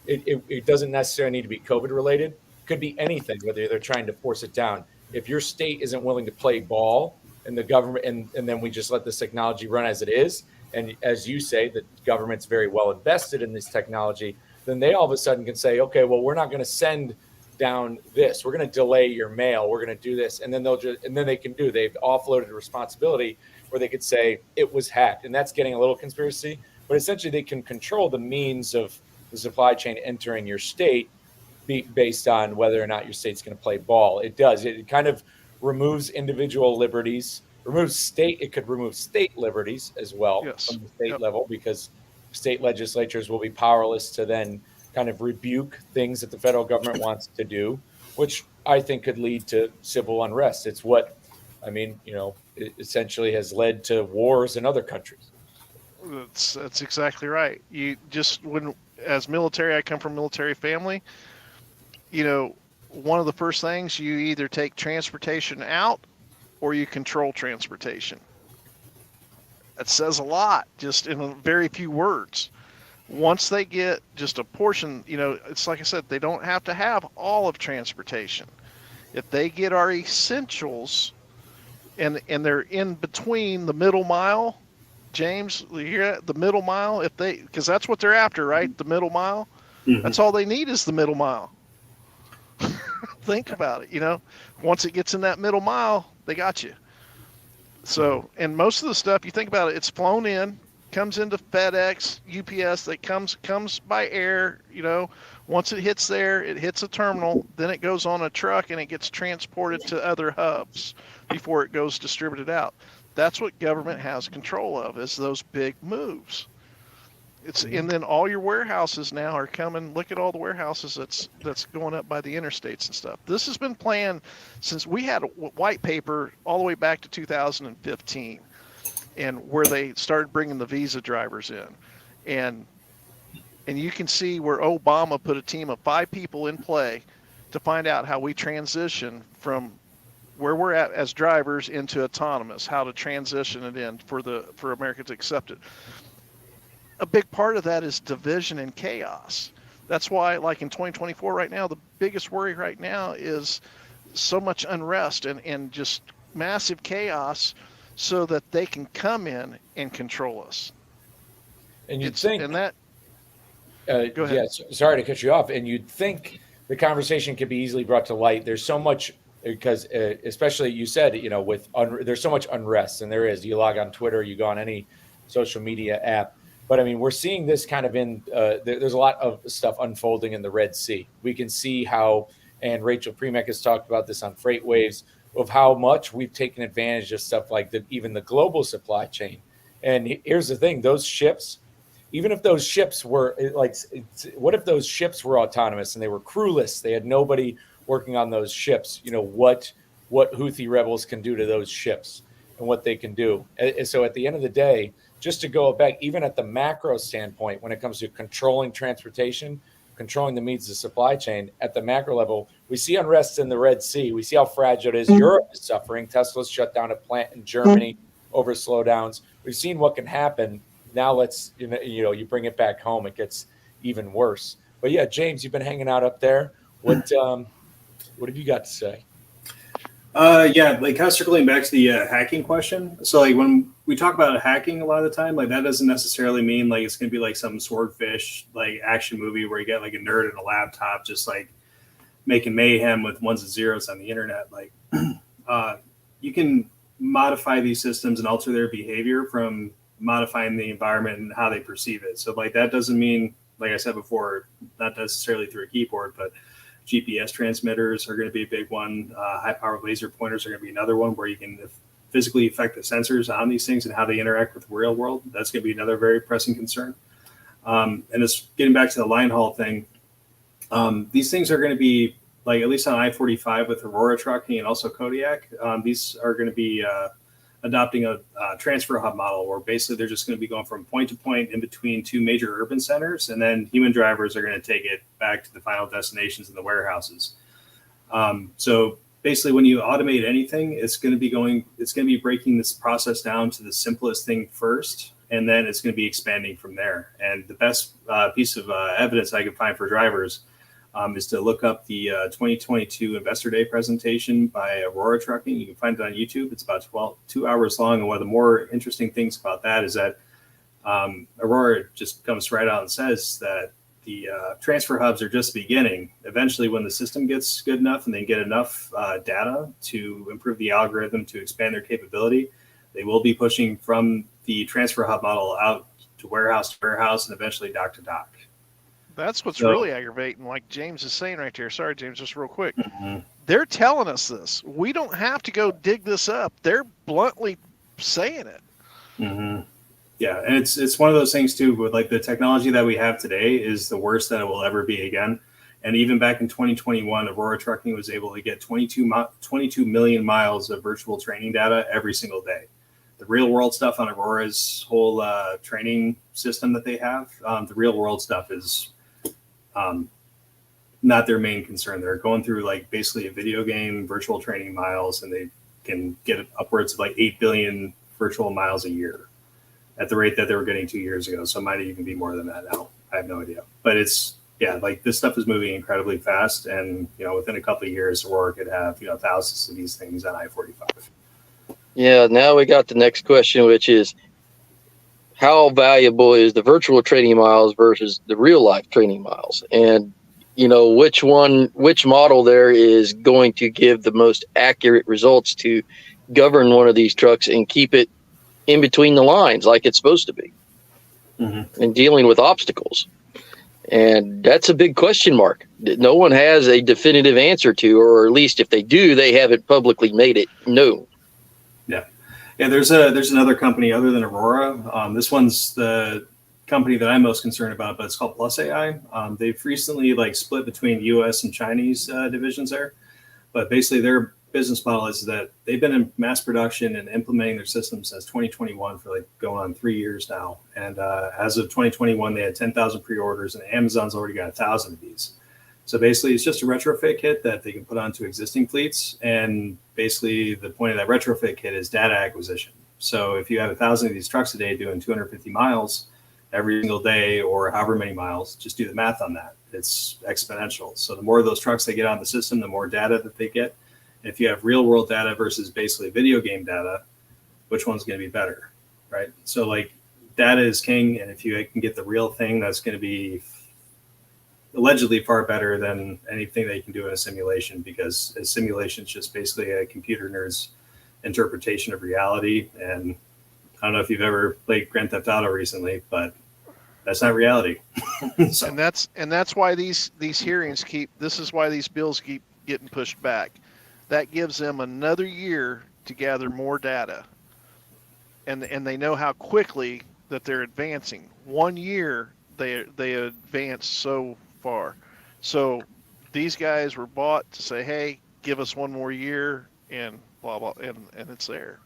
it doesn't necessarily need to be COVID related. It could be anything, whether they're trying to force it down. If your state isn't willing to play ball, and the government, and then we just let this technology run as it is, and as you say, the government's very well invested in this technology, then they all of a sudden can say, okay, well, we're not going to send down this. We're going to delay your mail. We're going to do this. And then they've offloaded responsibility where they could say it was hacked. And that's getting a little conspiracy, but essentially they can control the means of the supply chain entering your state based on whether or not your state's going to play ball. It does. It kind of removes individual liberties, it could remove state liberties as well from the state level, because state legislatures will be powerless to then kind of rebuke things that the federal government wants to do, which I think could lead to civil unrest. It's what, it essentially has led to wars in other countries. That's exactly right. As military, I come from a military family, one of the first things, you either take transportation out or you control transportation. That says a lot, just in a very few words. Once they get just a portion, it's like I said, they don't have to have all of transportation. If they get our essentials and they're in between the middle mile, James, you hear that? The middle mile, because that's what they're after, right? The middle mile. Mm-hmm. That's all they need is the middle mile. Think about it, once it gets in that middle mile, they got you. So, and most of the stuff, you think about it, it's flown in, comes into FedEx, UPS, that comes by air, once it hits there, it hits a terminal, then it goes on a truck and it gets transported to other hubs before it goes distributed out. That's what government has control of, is those big moves. And then all your warehouses now are coming. Look at all the warehouses that's going up by the interstates and stuff. This has been planned since we had a white paper all the way back to 2015, and where they started bringing the visa drivers in, and you can see where Obama put a team of 5 people in play to find out how we transition from where we're at as drivers into autonomous, how to transition it in for America to accept it. A big part of that is division and chaos. That's why, like in 2024 right now, the biggest worry right now is so much unrest and just massive chaos, so that they can come in and control us. And go ahead. Yeah, sorry to cut you off. And you'd think the conversation could be easily brought to light. There's so much, because especially you said, there's so much unrest, and there is. You log on Twitter, you go on any social media app. But we're seeing this kind of there's a lot of stuff unfolding in the Red Sea. We can see how, and Rachel Premack has talked about this on Freight Waves, of how much we've taken advantage of stuff like even the global supply chain. And here's the thing, those ships, even if those ships were what if those ships were autonomous and they were crewless? They had nobody working on those ships. What Houthi rebels can do to those ships and what they can do. And so at the end of the day, just to go back, even at the macro standpoint, when it comes to controlling transportation, controlling the means of the supply chain, at the macro level, we see unrest in the Red Sea. We see how fragile it is. Europe is suffering. Tesla's shut down a plant in Germany over slowdowns. We've seen what can happen. Now let's, you bring it back home, it gets even worse. But yeah, James, you've been hanging out up there. What have you got to say? Yeah, kind of circling back to the hacking question. So when we talk about hacking a lot of the time, that doesn't necessarily mean it's going to be some swordfish action movie where you get a nerd in a laptop just making mayhem with ones and zeros on the internet. You can modify these systems and alter their behavior from modifying the environment and how they perceive it. So that doesn't mean, like I said before, not necessarily through a keyboard, but GPS transmitters are going to be a big one. High-powered laser pointers are going to be another one where you can physically affect the sensors on these things and how they interact with the real world. That's going to be another very pressing concern. And it's getting back to the line haul thing. These things are going to be like, at least on I-45 with Aurora Trucking and also Kodiak, these are going to be adopting a transfer hub model where basically they're just going to be going from point to point in between two major urban centers, and then human drivers are going to take it back to the final destinations in the warehouses. So basically, when you automate anything, it's going to be breaking this process down to the simplest thing first, and then it's going to be expanding from there. And the best piece of evidence I can find for drivers is to look up the 2022 Investor Day presentation by Aurora Trucking. You can find it on YouTube. It's about 2 hours long. And one of the more interesting things about that is that Aurora just comes right out and says that the transfer hubs are just beginning. Eventually, when the system gets good enough and they get enough data to improve the algorithm to expand their capability, they will be pushing from the transfer hub model out to warehouse, and eventually dock to dock. That's what's really aggravating, like James is saying right here. Sorry, James, just real quick. They're telling us this. We don't have to go dig this up. They're bluntly saying it. Yeah, and it's one of those things too, with like the technology that we have today is the worst that it will ever be again. And even back in 2021, Aurora Trucking was able to get 22 million miles of virtual training data every single day. The real world stuff on Aurora's whole training system that they have, the real world stuff is not their main concern. They're going through like basically a video game virtual training miles, and they can get upwards of like 8 billion virtual miles a year at the rate that they were getting 2 years ago. So it might even be more than that now. I have no idea. But like this stuff is moving incredibly fast. And, within a couple of years, Aurora could have, thousands of these things on I-45. Yeah, now we got the next question, which is how valuable is the virtual training miles versus the real life training miles? And, which model there is going to give the most accurate results to govern one of these trucks and keep it in between the lines like it's supposed to be and dealing with obstacles. And that's a big question mark that no one has a definitive answer to, or at least if they do, they haven't publicly made it known. Yeah, there's another company other than Aurora. This one's the company that I'm most concerned about, but it's called Plus AI. They've recently split between U.S. and Chinese divisions there, but basically their business model is that they've been in mass production and implementing their system since 2021 for going on 3 years now. And as of 2021, they had 10,000 pre-orders, and Amazon's already got 1,000 of these. So basically, it's just a retrofit kit that they can put onto existing fleets. And basically, the point of that retrofit kit is data acquisition. So if you have 1,000 of these trucks a day doing 250 miles every single day, or however many miles, just do the math on that. It's exponential. So the more of those trucks they get on the system, the more data that they get. And if you have real world data versus basically video game data, which one's going to be better, right? So data is king. And if you can get the real thing, that's going to be allegedly far better than anything that you can do in a simulation, because a simulation is just basically a computer nerd's interpretation of reality. And I don't know if you've ever played Grand Theft Auto recently, but that's not reality. So. And that's why these hearings this is why these bills keep getting pushed back. That gives them another year to gather more data. And they know how quickly that they're advancing. 1 year they advance so far. So these guys were bought to say, hey, give us 1 more year and blah, blah, and it's there.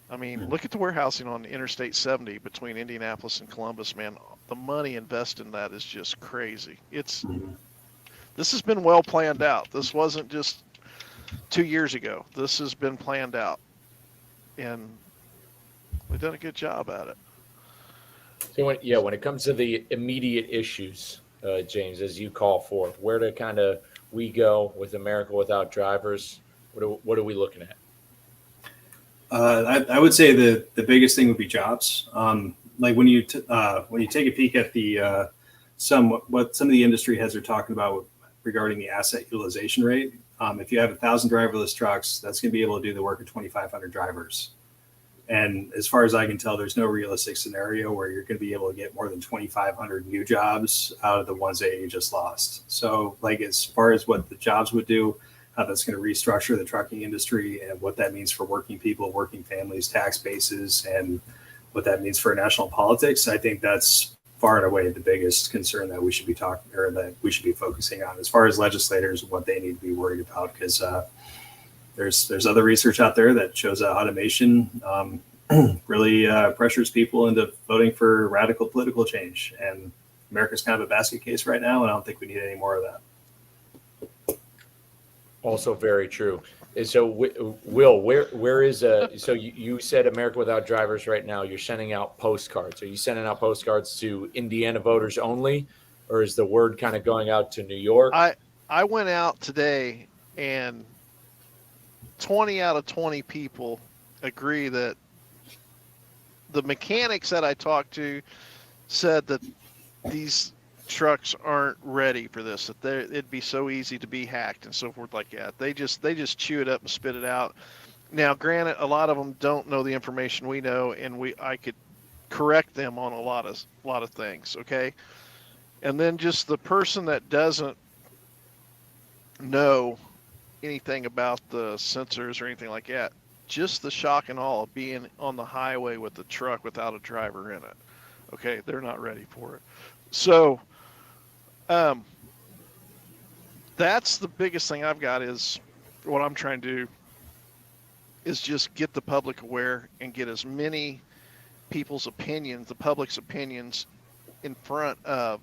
I mean, look at the warehousing on Interstate 70 between Indianapolis and Columbus, man. The money invested in that is just crazy. This has been well planned out. This wasn't just 2 years ago. This has been planned out. And we've done a good job at it. So when it comes to the immediate issues, James, as you call forth, where do we go with America without drivers? What are we looking at? I would say the biggest thing would be jobs. When you take a peek at what some of the industry heads are talking about regarding the asset utilization rate, if you have 1,000 driverless trucks, that's going to be able to do the work of 2,500 drivers. And as far as I can tell, there's no realistic scenario where you're going to be able to get more than 2,500 new jobs out of the ones that you just lost. So as far as what the jobs would do, how that's going to restructure the trucking industry and what that means for working people, working families, tax bases, and what that means for national politics. I think that's far and away the biggest concern that we should be talking, or that we should be focusing on as far as legislators and what they need to be worried about. Because there's other research out there that shows that automation really pressures people into voting for radical political change. And America's kind of a basket case right now, and I don't think we need any more of that. Also very true. So, Will, where is so you said America Without Drivers right now, you're sending out postcards. Are you sending out postcards to Indiana voters only, or is the word kind of going out to New York? I went out today, and 20 out of 20 people agree that the mechanics that I talked to said that these trucks aren't ready for this, that it'd be so easy to be hacked and so forth like that. They just chew it up and spit it out. Now, granted, a lot of them don't know the information we know, and I could correct them on a lot of things, okay? And then just the person that doesn't know anything about the sensors or anything like that, just the shock and awe of being on the highway with the truck without a driver in it. Okay, they're not ready for it. So that's the biggest thing I've got, is what I'm trying to do is just get the public aware and get as many people's opinions, the public's opinions, in front of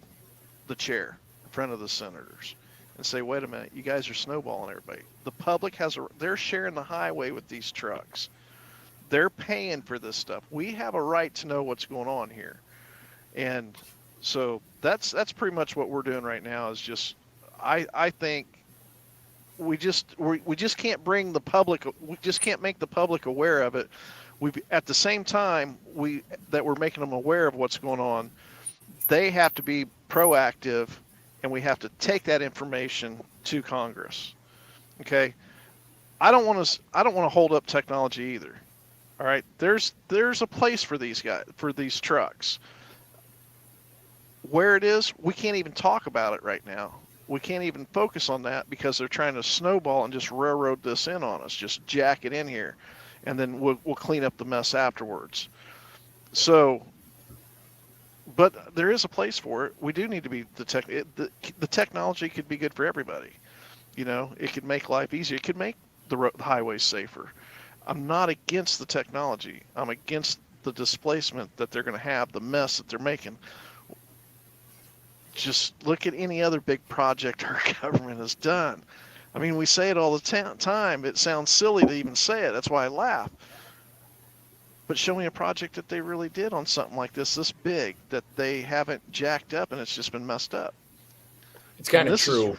the chair, in front of the senators, and say, wait a minute, you guys are snowballing everybody. The public they're sharing the highway with these trucks. They're paying for this stuff. We have a right to know what's going on here. And so that's pretty much what we're doing right now, is just, I think we just can't bring the public, we just can't make the public aware of it. At the same time that we're making them aware of what's going on, they have to be proactive, and we have to take that information to Congress. Okay, I don't want to hold up technology either. All right, there's a place for these guys, for these trucks. Where it is, we can't even talk about it right now. We can't even focus on that because they're trying to snowball and just railroad this in on us, just jack it in here, and then we'll clean up the mess afterwards. So, but there is a place for it. We do need to be the technology could be good for everybody. You know, it could make life easier. It could make the highways safer. I'm not against the technology. I'm against the displacement that they're going to have, the mess that they're making. Just look at any other big project our government has done. I mean, we say it all the time. It sounds silly to even say it. That's why I laugh. But show me a project that they really did on something like this big, that they haven't jacked up and it's just been messed up. It's kind of true.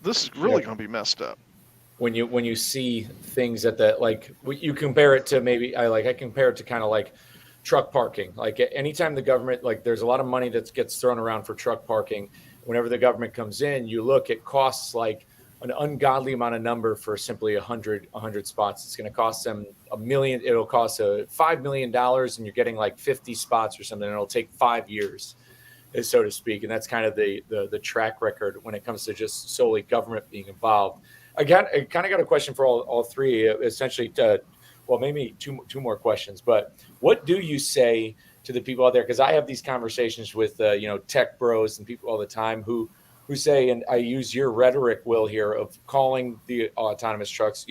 This is really going to be messed up. When you see things that you compare it to, maybe I compare it to kind of like truck parking. Like anytime the government, like there's a lot of money that gets thrown around for truck parking. Whenever the government comes in, you look, it costs like an ungodly amount of number for simply 100 spots. It's going to cost them $1 million. It'll cost $5 million, and you're getting like 50 spots or something. And it'll take 5 years, so to speak. And that's kind of the track record when it comes to just solely government being involved. I kind of got a question for all three, essentially. Well, maybe two more questions. But what do you say to the people out there? Because I have these conversations with tech bros and people all the time who say, and I use your rhetoric, Will, here, of calling the autonomous trucks,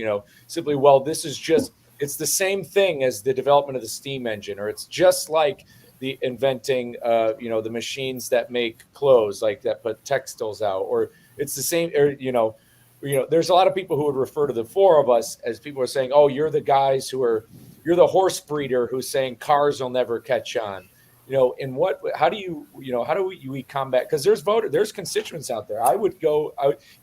simply, well, this is just, it's the same thing as the development of the steam engine, or it's just like the inventing, the machines that make clothes, like that put textiles out, or it's the same, or, there's a lot of people who would refer to the four of us as people are saying, oh, you're the guys you're the horse breeder who's saying cars will never catch on. How do we combat? Because there's constituents out there.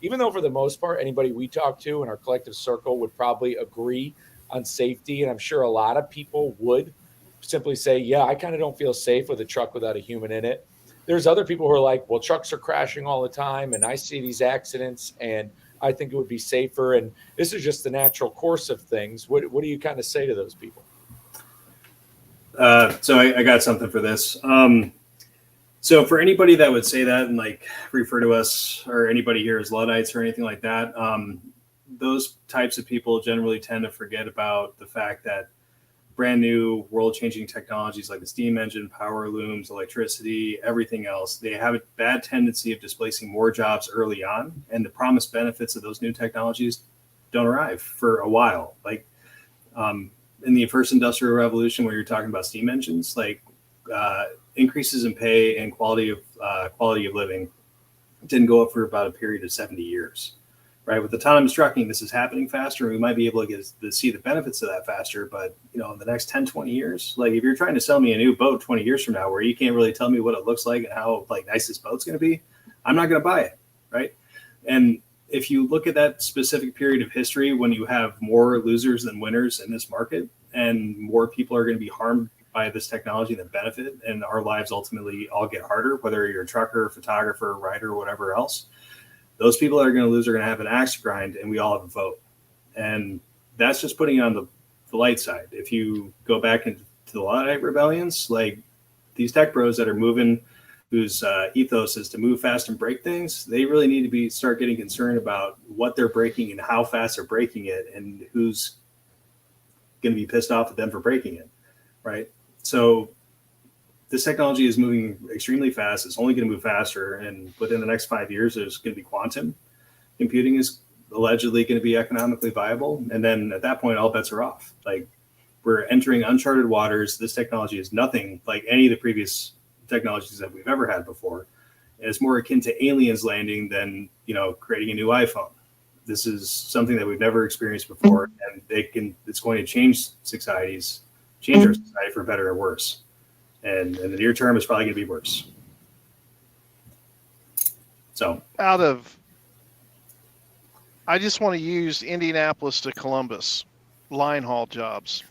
Even though for the most part, anybody we talk to in our collective circle would probably agree on safety. And I'm sure a lot of people would simply say, yeah, I kind of don't feel safe with a truck without a human in it. There's other people who are like, well, trucks are crashing all the time, and I see these accidents, and I think it would be safer. And this is just the natural course of things. What do you kind of say to those people? So I got something for this. So for anybody that would say that and like refer to us or anybody here as Luddites or anything like that, those types of people generally tend to forget about the fact that brand new world-changing technologies like the steam engine, power looms, electricity, everything else, they have a bad tendency of displacing more jobs early on, and the promised benefits of those new technologies don't arrive for a while. Like in the first industrial revolution, where you're talking about steam engines, like increases in pay and quality of living didn't go up for about a period of 70 years. Right, with autonomous trucking, this is happening faster. We might be able to see the benefits of that faster, but in the next 10, 20 years, like if you're trying to sell me a new boat 20 years from now, where you can't really tell me what it looks like and how nice this boat's going to be, I'm not going to buy it, right? And if you look at that specific period of history, when you have more losers than winners in this market, and more people are going to be harmed by this technology than benefit, and our lives ultimately all get harder, whether you're a trucker, photographer, writer, whatever else, those people that are going to lose are going to have an axe to grind, and we all have a vote. And that's just putting it on the light side. If you go back into the Luddite rebellions, like these tech bros that are moving, whose ethos is to move fast and break things, they really need to start getting concerned about what they're breaking and how fast they're breaking it, and who's going to be pissed off at them for breaking it, right? So this technology is moving extremely fast. It's only going to move faster. And within the next 5 years, there's going to be quantum computing is allegedly going to be economically viable. And then at that point, all bets are off. Like, we're entering uncharted waters. This technology is nothing like any of the previous technologies that we've ever had before. And it's more akin to aliens landing than, creating a new iPhone. This is something that we've never experienced before. And it's going to change our society for better or worse. And in the near term, it's probably going to be worse. So I just want to use Indianapolis to Columbus line haul jobs,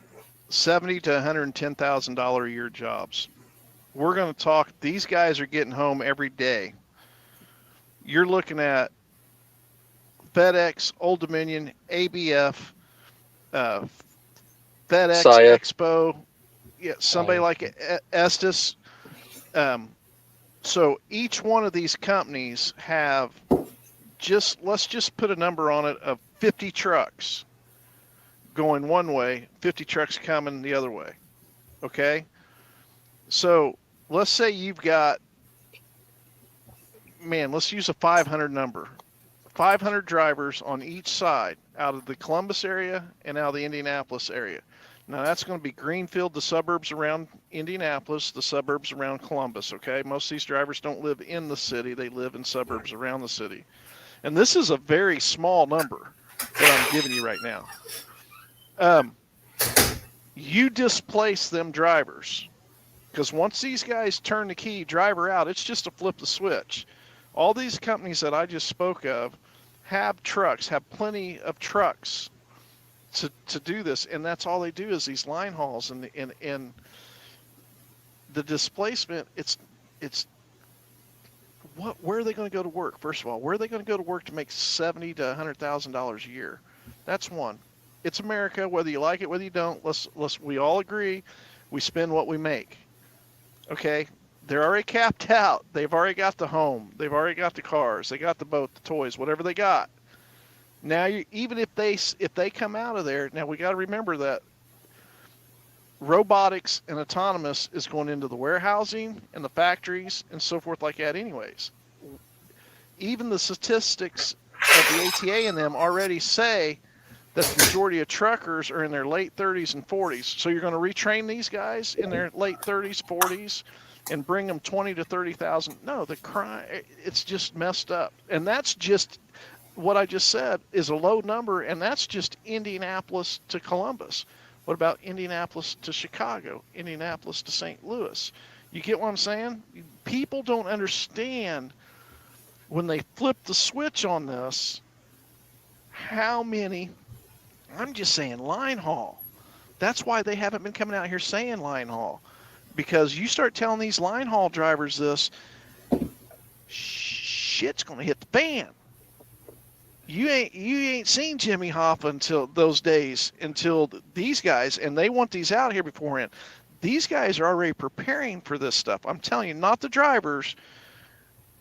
$70,000 to $110,000 a year jobs. We're going to talk. These guys are getting home every day. You're looking at FedEx, Old Dominion, ABF, FedEx, Saya. Expo. Yeah, somebody like Estes. So each one of these companies have let's just put a number on it of 50 trucks going one way, 50 trucks coming the other way. Okay. So let's say you've got, let's use a 500 number, 500 drivers on each side out of the Columbus area and out of the Indianapolis area. Now, that's going to be Greenfield, the suburbs around Indianapolis, the suburbs around Columbus, okay? Most of these drivers don't live in the city. They live in suburbs around the city. And this is a very small number that I'm giving you right now. You displace them drivers, because once these guys turn the key, driver out, it's just to flip the switch. All these companies that I just spoke of have trucks, have plenty of trucks to do this, and that's all they do is these line hauls, and the displacement. It's where are they going to go to work? First of all, where are they going to go to work to make $70,000 to $100,000 a year? That's one. It's America, whether you like it, whether you don't. We all agree, we spend what we make. Okay, they're already capped out. They've already got the home. They've already got the cars. They got the boat, the toys, whatever they got. Now, even if they come out of there, now we got to remember that robotics and autonomous is going into the warehousing and the factories and so forth like that anyways. Even the statistics of the ATA and them already say that the majority of truckers are in their late 30s and 40s. So you're going to retrain these guys in their late 30s, 40s, and bring them 20 to 30,000. No, the crime, it's just messed up. And that's just what I just said is a low number, and that's just Indianapolis to Columbus. What about Indianapolis to Chicago, Indianapolis to St. Louis? You get what I'm saying? People don't understand when they flip the switch on this, how many, I'm just saying line haul. That's why they haven't been coming out here saying line haul, because you start telling these line haul drivers this, shit's going to hit the fan. You ain't seen Jimmy Hoffa until those days, until these guys, and they want these out here beforehand. These guys are already preparing for this stuff. I'm telling you, not the drivers,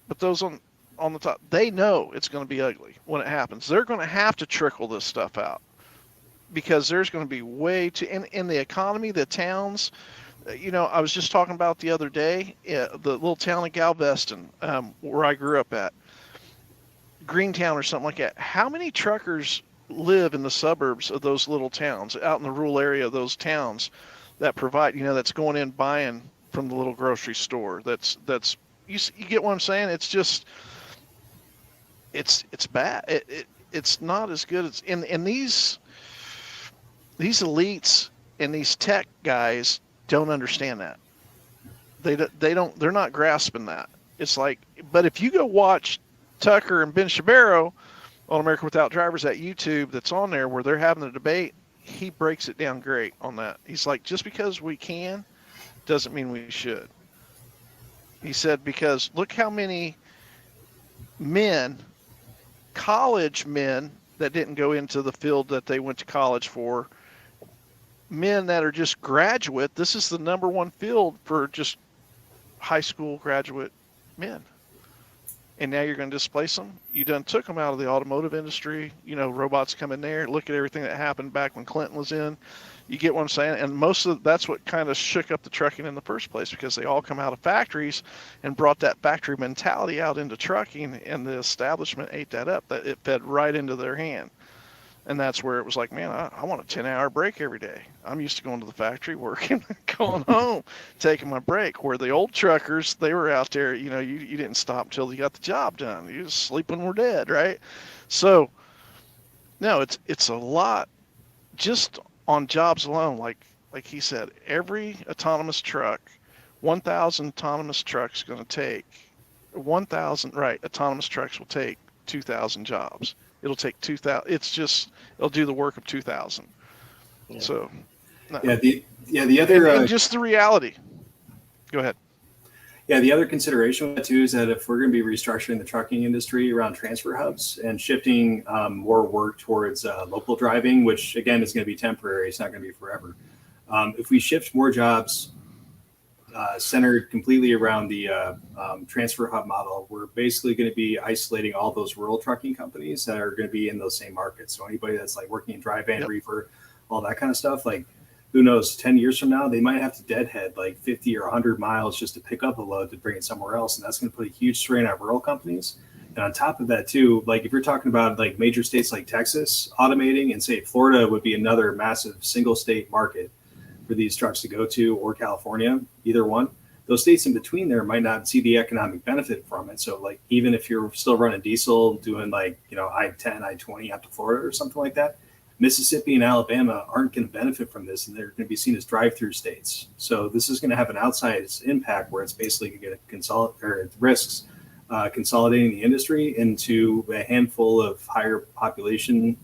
but those on on the top. They know it's going to be ugly when it happens. They're going to have to trickle this stuff out because there's going to be way too in the economy, the towns. I was just talking about the other day, the little town of Galveston, where I grew up at, Greentown or something like that. How many truckers live in the suburbs of those little towns, out in the rural area of those towns, that provide, that's going in buying from the little grocery store? That's you get what I'm saying? It's just it's bad. It's not as good as in these elites and these tech guys don't understand that. They're not grasping that. It's like, but if you go watch Tucker and Ben Shabaro on America Without Drivers at YouTube, that's on there where they're having a debate, he breaks it down great on that. He's like, just because we can doesn't mean we should. He said, because look how many men, college men that didn't go into the field that they went to college for, men that are just graduate, this is the number one field for just high school graduate men. And now you're going to displace them? You done took them out of the automotive industry. Robots come in there. Look at everything that happened back when Clinton was in. You get what I'm saying? And that's what kind of shook up the trucking in the first place, because they all come out of factories and brought that factory mentality out into trucking, and the establishment ate that up. That it fed right into their hand. And that's where it was like, man, I want a 10-hour break every day. I'm used to going to the factory, working, going home, taking my break. Where the old truckers, they were out there, you didn't stop until you got the job done. You just sleep when we're dead, right? So, no, it's a lot just on jobs alone. Like he said, every autonomous truck, 1,000 autonomous trucks going to take 1,000, right, autonomous trucks will take 2,000 jobs. It'll take 2,000. It'll do the work of 2,000. Yeah. So, no. The other and just the reality. Go ahead. Yeah, the other consideration with that too is that if we're going to be restructuring the trucking industry around transfer hubs and shifting more work towards local driving, which again is going to be temporary, it's not going to be forever. If we shift more jobs centered completely around the transfer hub model, we're basically going to be isolating all those rural trucking companies that are going to be in those same markets. So anybody that's like working in dry van, reefer, all that kind of stuff, like who knows, 10 years from now, they might have to deadhead like 50 or 100 miles just to pick up a load to bring it somewhere else. And that's going to put a huge strain on rural companies. And on top of that too, like if you're talking about like major states like Texas automating, and say Florida would be another massive single state market for these trucks to go to, or California, either one, those states in between there might not see the economic benefit from it. So like, even if you're still running diesel, doing like, I-10, I-20 out to Florida or something like that, Mississippi and Alabama aren't going to benefit from this, and they're going to be seen as drive-through states. So this is going to have an outsized impact where it's basically going to risks consolidating the industry into a handful of higher population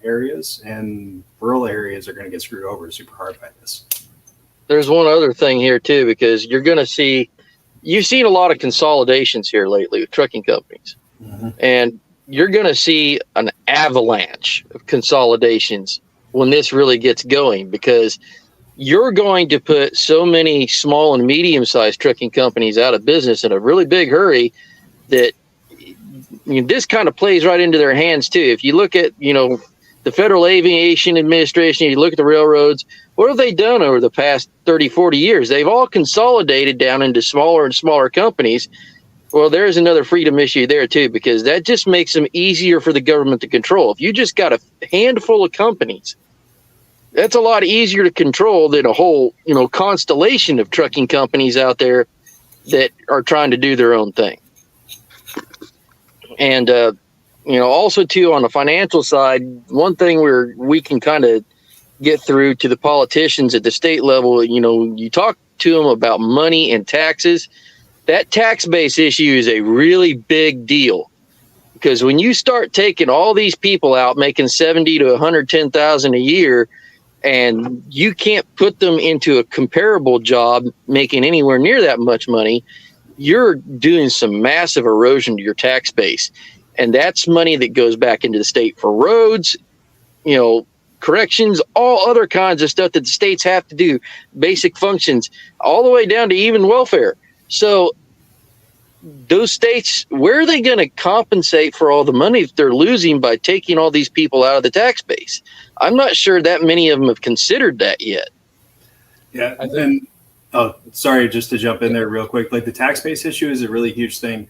areas, and rural areas are going to get screwed over super hard by this. There's one other thing here too, because you're going to see, you've seen a lot of consolidations here lately with trucking companies, and you're going to see an avalanche of consolidations when this really gets going, because you're going to put so many small and medium-sized trucking companies out of business in a really big hurry that this kind of plays right into their hands too. If you look at, the Federal Aviation Administration, you look at the railroads, what have they done over the past 30, 40 years? They've all consolidated down into smaller and smaller companies. Well, there's another freedom issue there too, because that just makes them easier for the government to control. If you just got a handful of companies, that's a lot easier to control than a whole, constellation of trucking companies out there that are trying to do their own thing. And, also too, on the financial side, one thing we can kind of get through to the politicians at the state level, you talk to them about money and taxes. That tax base issue is a really big deal, because when you start taking all these people out making 70 to 110,000 a year, and you can't put them into a comparable job making anywhere near that much money, you're doing some massive erosion to your tax base. And that's money that goes back into the state for roads, corrections, all other kinds of stuff that the states have to do, basic functions, all the way down to even welfare. So those states, where are they going to compensate for all the money that they're losing by taking all these people out of the tax base? I'm not sure that many of them have considered that yet. Yeah, and sorry, just to jump in there real quick, like the tax base issue is a really huge thing.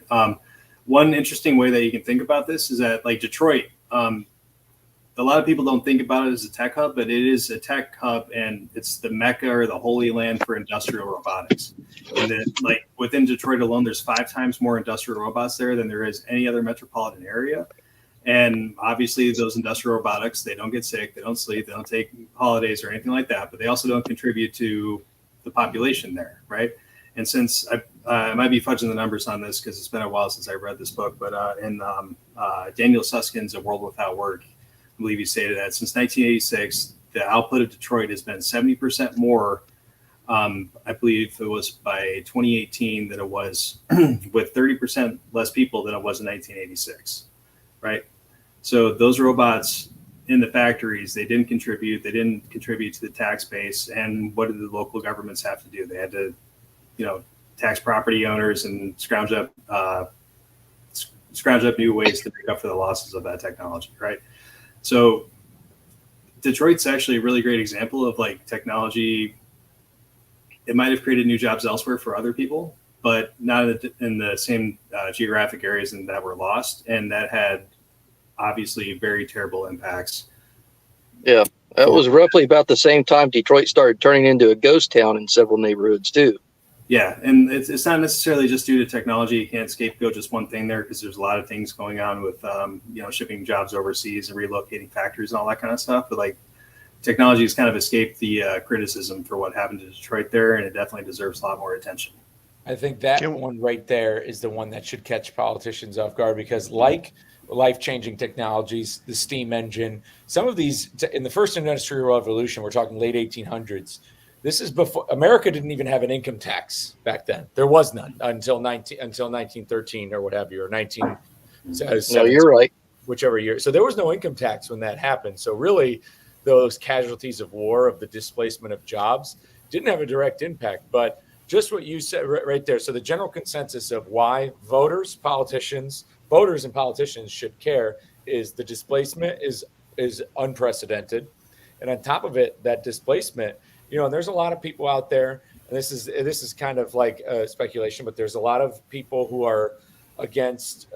One interesting way that you can think about this is that, like Detroit, a lot of people don't think about it as a tech hub, but it is a tech hub, and it's the mecca or the holy land for industrial robotics. And then, like within Detroit alone, there's 5 times more industrial robots there than there is any other metropolitan area. And obviously, those industrial robotics, they don't get sick, they don't sleep, they don't take holidays or anything like that, but they also don't contribute to the population there, right? And since I might be fudging the numbers on this because it's been a while since I read this book, but in Daniel Susskind's A World Without Work, I believe he stated that since 1986, the output of Detroit has been 70% more. I believe it was by 2018 than it was with 30% less people than it was in 1986, right? So those robots in the factories, they didn't contribute to the tax base. And what did the local governments have to do? They had to, tax property owners and scrounge up new ways to make up for the losses of that technology, right? So Detroit's actually a really great example of like technology. It might have created new jobs elsewhere for other people, but not in the same geographic areas and that were lost. And that had obviously very terrible impacts. Yeah, that was roughly about the same time Detroit started turning into a ghost town in several neighborhoods too. Yeah, and it's not necessarily just due to technology. You can't scapegoat just one thing there because there's a lot of things going on with shipping jobs overseas and relocating factories and all that kind of stuff. But like technology has kind of escaped the criticism for what happened to Detroit there, and it definitely deserves a lot more attention. I think that one right there is the one that should catch politicians off guard because, like life-changing technologies, the steam engine, some of these in the first industrial revolution, we're talking late 1800s. This is before America didn't even have an income tax back then. There was none until 1913 or what have you, or 1917. No, you're right. Whichever year. So there was no income tax when that happened. So really, those casualties of war, of the displacement of jobs, didn't have a direct impact. But just what you said right there. So the general consensus of why voters and politicians should care is the displacement is unprecedented. And on top of it, that displacement, and there's a lot of people out there, and this is kind of like speculation, but there's a lot of people who are against,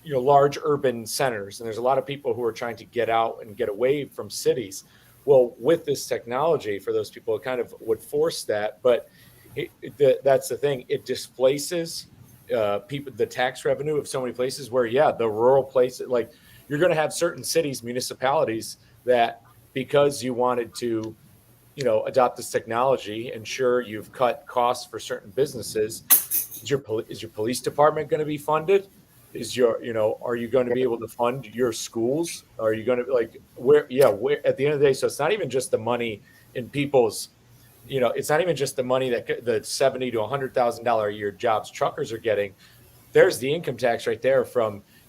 large urban centers, and there's a lot of people who are trying to get out and get away from cities. Well, with this technology, for those people, it kind of would force that, but that's the thing. It displaces people, the tax revenue of so many places where, the rural places, like you're going to have certain cities, municipalities that, because you wanted to, adopt this technology, ensure you've cut costs for certain businesses. Is your police department going to be funded? Are you going to be able to fund your schools? Are you going to where at the end of the day? So it's not even just the money in people's, it's not even just the money that the $70,000 to $100,000 a year jobs truckers are getting. There's the income tax right there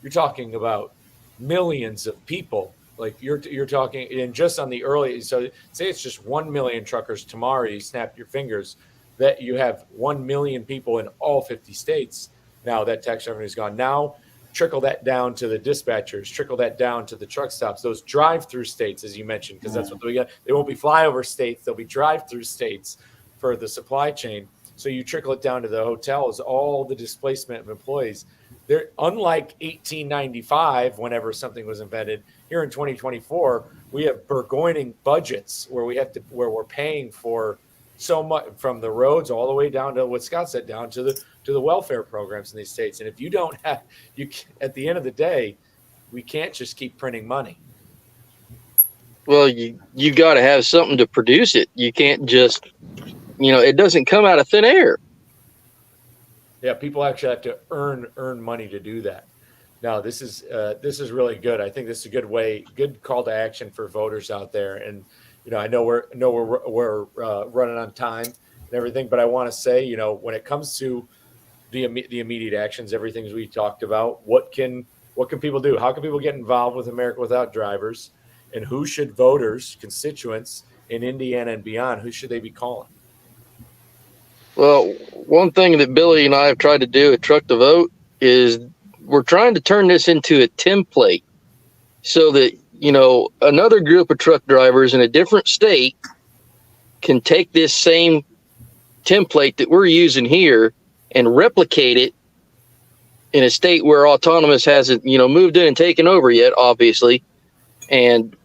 you're talking about millions of people. Like you're talking, and just on the early, so say it's just 1 million truckers tomorrow, you snap your fingers, that you have 1 million people in all 50 states. Now that tax revenue is gone. Now trickle that down to the dispatchers, trickle that down to the truck stops, those drive-through states, as you mentioned, because that's what we got. They won't be flyover states, they'll be drive-through states for the supply chain. So you trickle it down to the hotels, all the displacement of employees. They're unlike 1895, whenever something was invented. Here in 2024, we have burgeoning budgets where we're paying for so much, from the roads all the way down to what Scott said, down to the welfare programs in these states. And if you don't have, at the end of the day, we can't just keep printing money. Well, you got to have something to produce it. You can't just, it doesn't come out of thin air. Yeah, people actually have to earn money to do that. Now, this is really good. I think this is a good call to action for voters out there. And I know we're running on time and everything, but I want to say, when it comes to the immediate actions, everything we talked about, what can people do? How can people get involved with America Without Drivers? And who should voters, constituents in Indiana and beyond, who should they be calling? Well, one thing that Billy and I have tried to do at Truck the Vote is we're trying to turn this into a template so that, another group of truck drivers in a different state can take this same template that we're using here and replicate it in a state where autonomous hasn't, moved in and taken over yet, obviously. And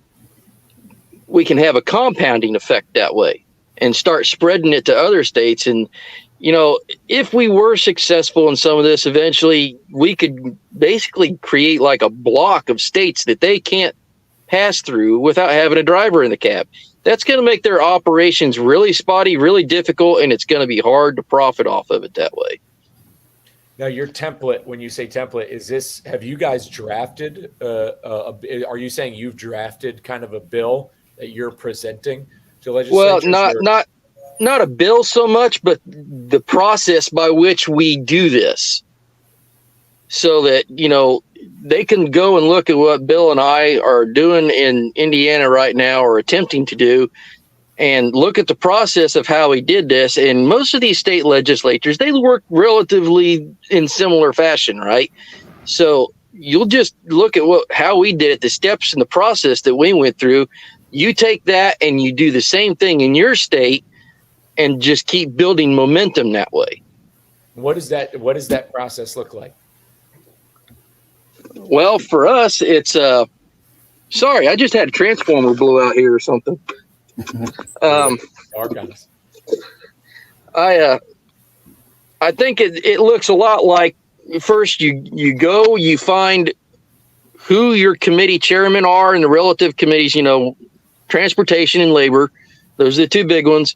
we can have a compounding effect that way and start spreading it to other states. And, if we were successful in some of this, eventually we could basically create like a block of states that they can't pass through without having a driver in the cab. That's going to make their operations really spotty, really difficult, and it's going to be hard to profit off of it that way. Now, your template, when you say template, have you guys drafted, are you saying you've drafted kind of a bill that you're presenting to legislatures? Well, not a bill so much, but the process by which we do this so that, they can go and look at what Bill and I are doing in Indiana right now or attempting to do and look at the process of how we did this. And most of these state legislatures, they work relatively in similar fashion, right? So you'll just look at how we did it, the steps in the process that we went through. You take that and you do the same thing in your state and just keep building momentum that way. What does that process look like? Well, for us, it's sorry, I just had a transformer blow out here or something. Archives. I think it looks a lot like, first you go, you find who your committee chairmen are in the relative committees, transportation and labor. Those are the two big ones.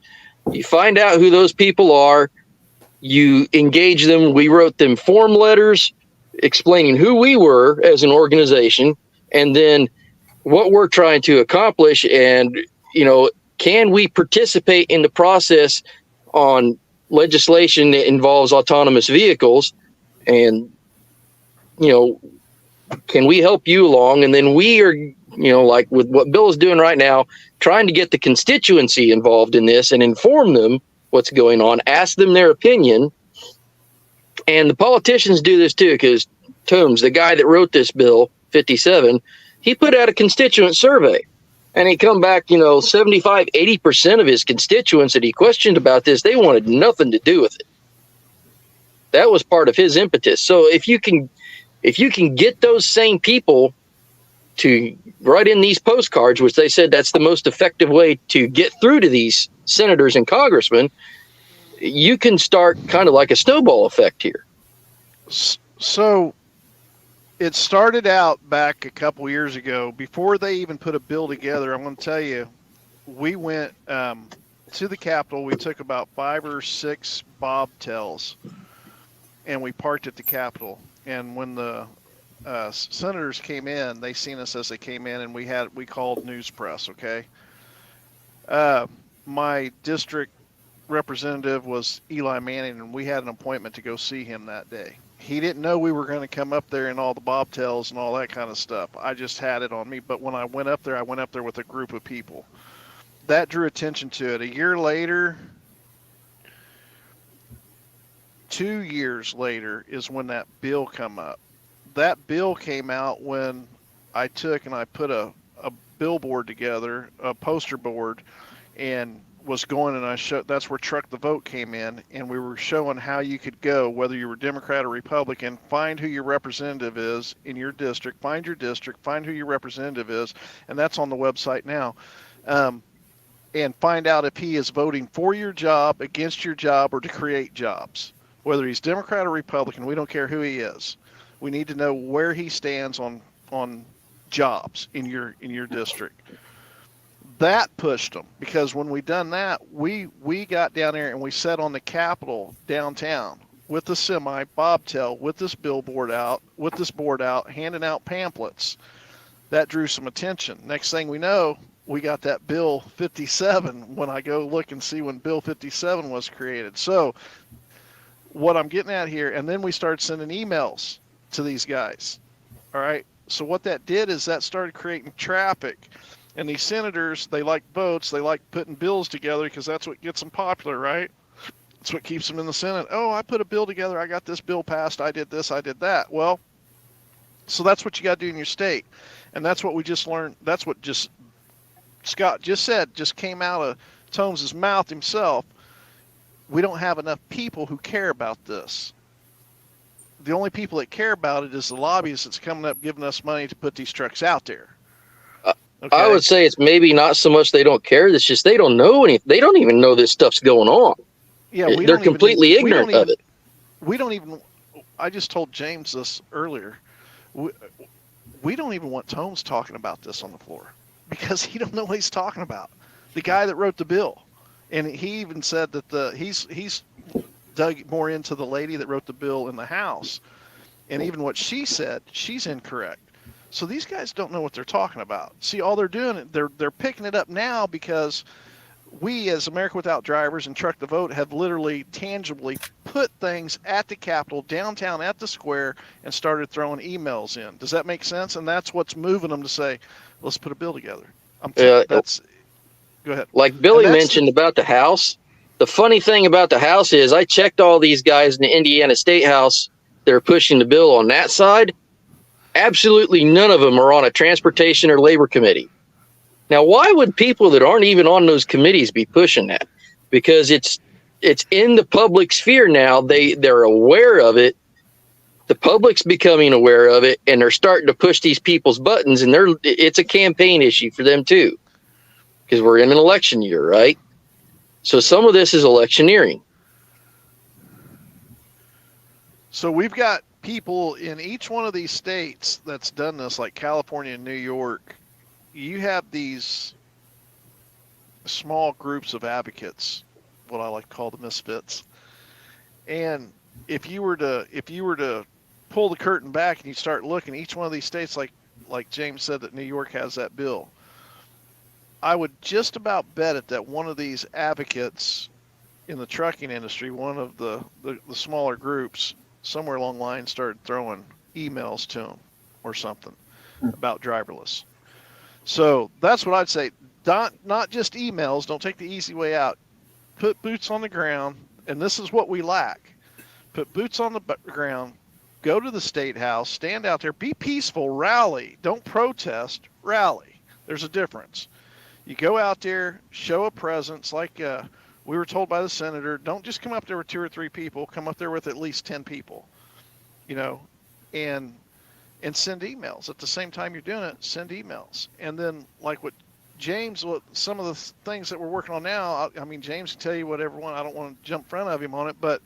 You find out who those people are. You engage them. We wrote them form letters explaining who we were as an organization and then what we're trying to accomplish. And, can we participate in the process on legislation that involves autonomous vehicles? And, can we help you along? And then we are, like with what Bill is doing right now, trying to get the constituency involved in this and inform them what's going on, ask them their opinion. And the politicians do this too, because Toombs, the guy that wrote this bill, 57, he put out a constituent survey. And he come back, 75, 80% of his constituents that he questioned about this, they wanted nothing to do with it. That was part of his impetus. So if you can get those same people to write in these postcards, which they said that's the most effective way to get through to these senators and congressmen, you can start kind of like a snowball effect here. So it started out back a couple years ago. Before they even put a bill together, I'm going to tell you, we went to the Capitol. We took about 5 or 6 bobtails, and we parked at the Capitol. And when the senators came in, they seen us as they came in, and we called news press. Okay. My district representative was Eli Manning, and we had an appointment to go see him that day. He didn't know we were going to come up there and all the bobtails and all that kind of stuff. I just had it on me. But when I went up there with a group of people. That drew attention to it. A year later, 2 years later is when that bill come up. That bill came out when I took and I put a billboard together, a poster board, and was going, and I showed, that's where Truck the Vote came in, and we were showing how you could go, whether you were Democrat or Republican, find who your representative is in your district, find who your representative is, and that's on the website now, and find out if he is voting for your job, against your job, or to create jobs. Whether he's Democrat or Republican, we don't care who he is. We need to know where he stands on jobs in your district. That pushed them, because when we done that, we got down there and we sat on the Capitol downtown with the semi bobtail, with this board out, handing out pamphlets. That drew some attention. Next thing we know, we got that Bill 57 when I go look and see when Bill 57 was created. So what I'm getting at here, and then we started sending emails to these guys. All right. So what that did is that started creating traffic. And these senators, they like votes, they like putting bills together because that's what gets them popular, right? That's what keeps them in the Senate. Oh, I put a bill together. I got this bill passed. I did this. I did that. Well, so that's what you got to do in your state. And that's what we just learned. That's what just Scott just said, just came out of Tomes' mouth himself. We don't have enough people who care about this. The only people that care about it is the lobbyists that's coming up giving us money to put these trucks out there. Okay? I would say it's maybe not so much they don't care. It's just they don't know anything. They don't even know this stuff's going on. Yeah, they're completely ignorant of it. We don't even. I just told James this earlier. We don't even want Tomes talking about this on the floor because he don't know what he's talking about. The guy that wrote the bill, and he even said that he's dug more into the lady that wrote the bill in the House, and even what she said, she's incorrect. So these guys don't know what they're talking about. See, all they're doing, they're picking it up now because we, as America Without Drivers and Truck the Vote, have literally tangibly put things at the Capitol, downtown at the square, and started throwing emails in. Does that make sense? And that's what's moving them to say, let's put a bill together. Go ahead. Like Billy mentioned about the House. The funny thing about the House is I checked all these guys in the Indiana State House that are pushing the bill on that side. Absolutely none of them are on a transportation or labor committee. Now, why would people that aren't even on those committees be pushing that? Because it's in the public sphere now. They're aware of it. The public's becoming aware of it, and they're starting to push these people's buttons, and it's a campaign issue for them too, because we're in an election year, right? So some of this is electioneering. So we've got people in each one of these states that's done this, like California and New York. You have these small groups of advocates, what I like to call the misfits. And if you were to pull the curtain back and you start looking, each one of these states, like James said, that New York has that bill, I would just about bet it that one of these advocates in the trucking industry, one of the smaller groups, somewhere along the line started throwing emails to them or something about driverless. So that's what I'd say. Not just emails. Don't take the easy way out. Put boots on the ground, and this is what we lack. Put boots on the ground. Go to the State House. Stand out there. Be peaceful. Rally. Don't protest. Rally. There's a difference. You go out there, show a presence like we were told by the senator. Don't just come up there with 2 or 3 people. Come up there with at least 10 people, and send emails. At the same time you're doing it, send emails. And then like what some of the things that we're working on now, I mean, James can tell you whatever one, I don't want to jump in front of him on it, but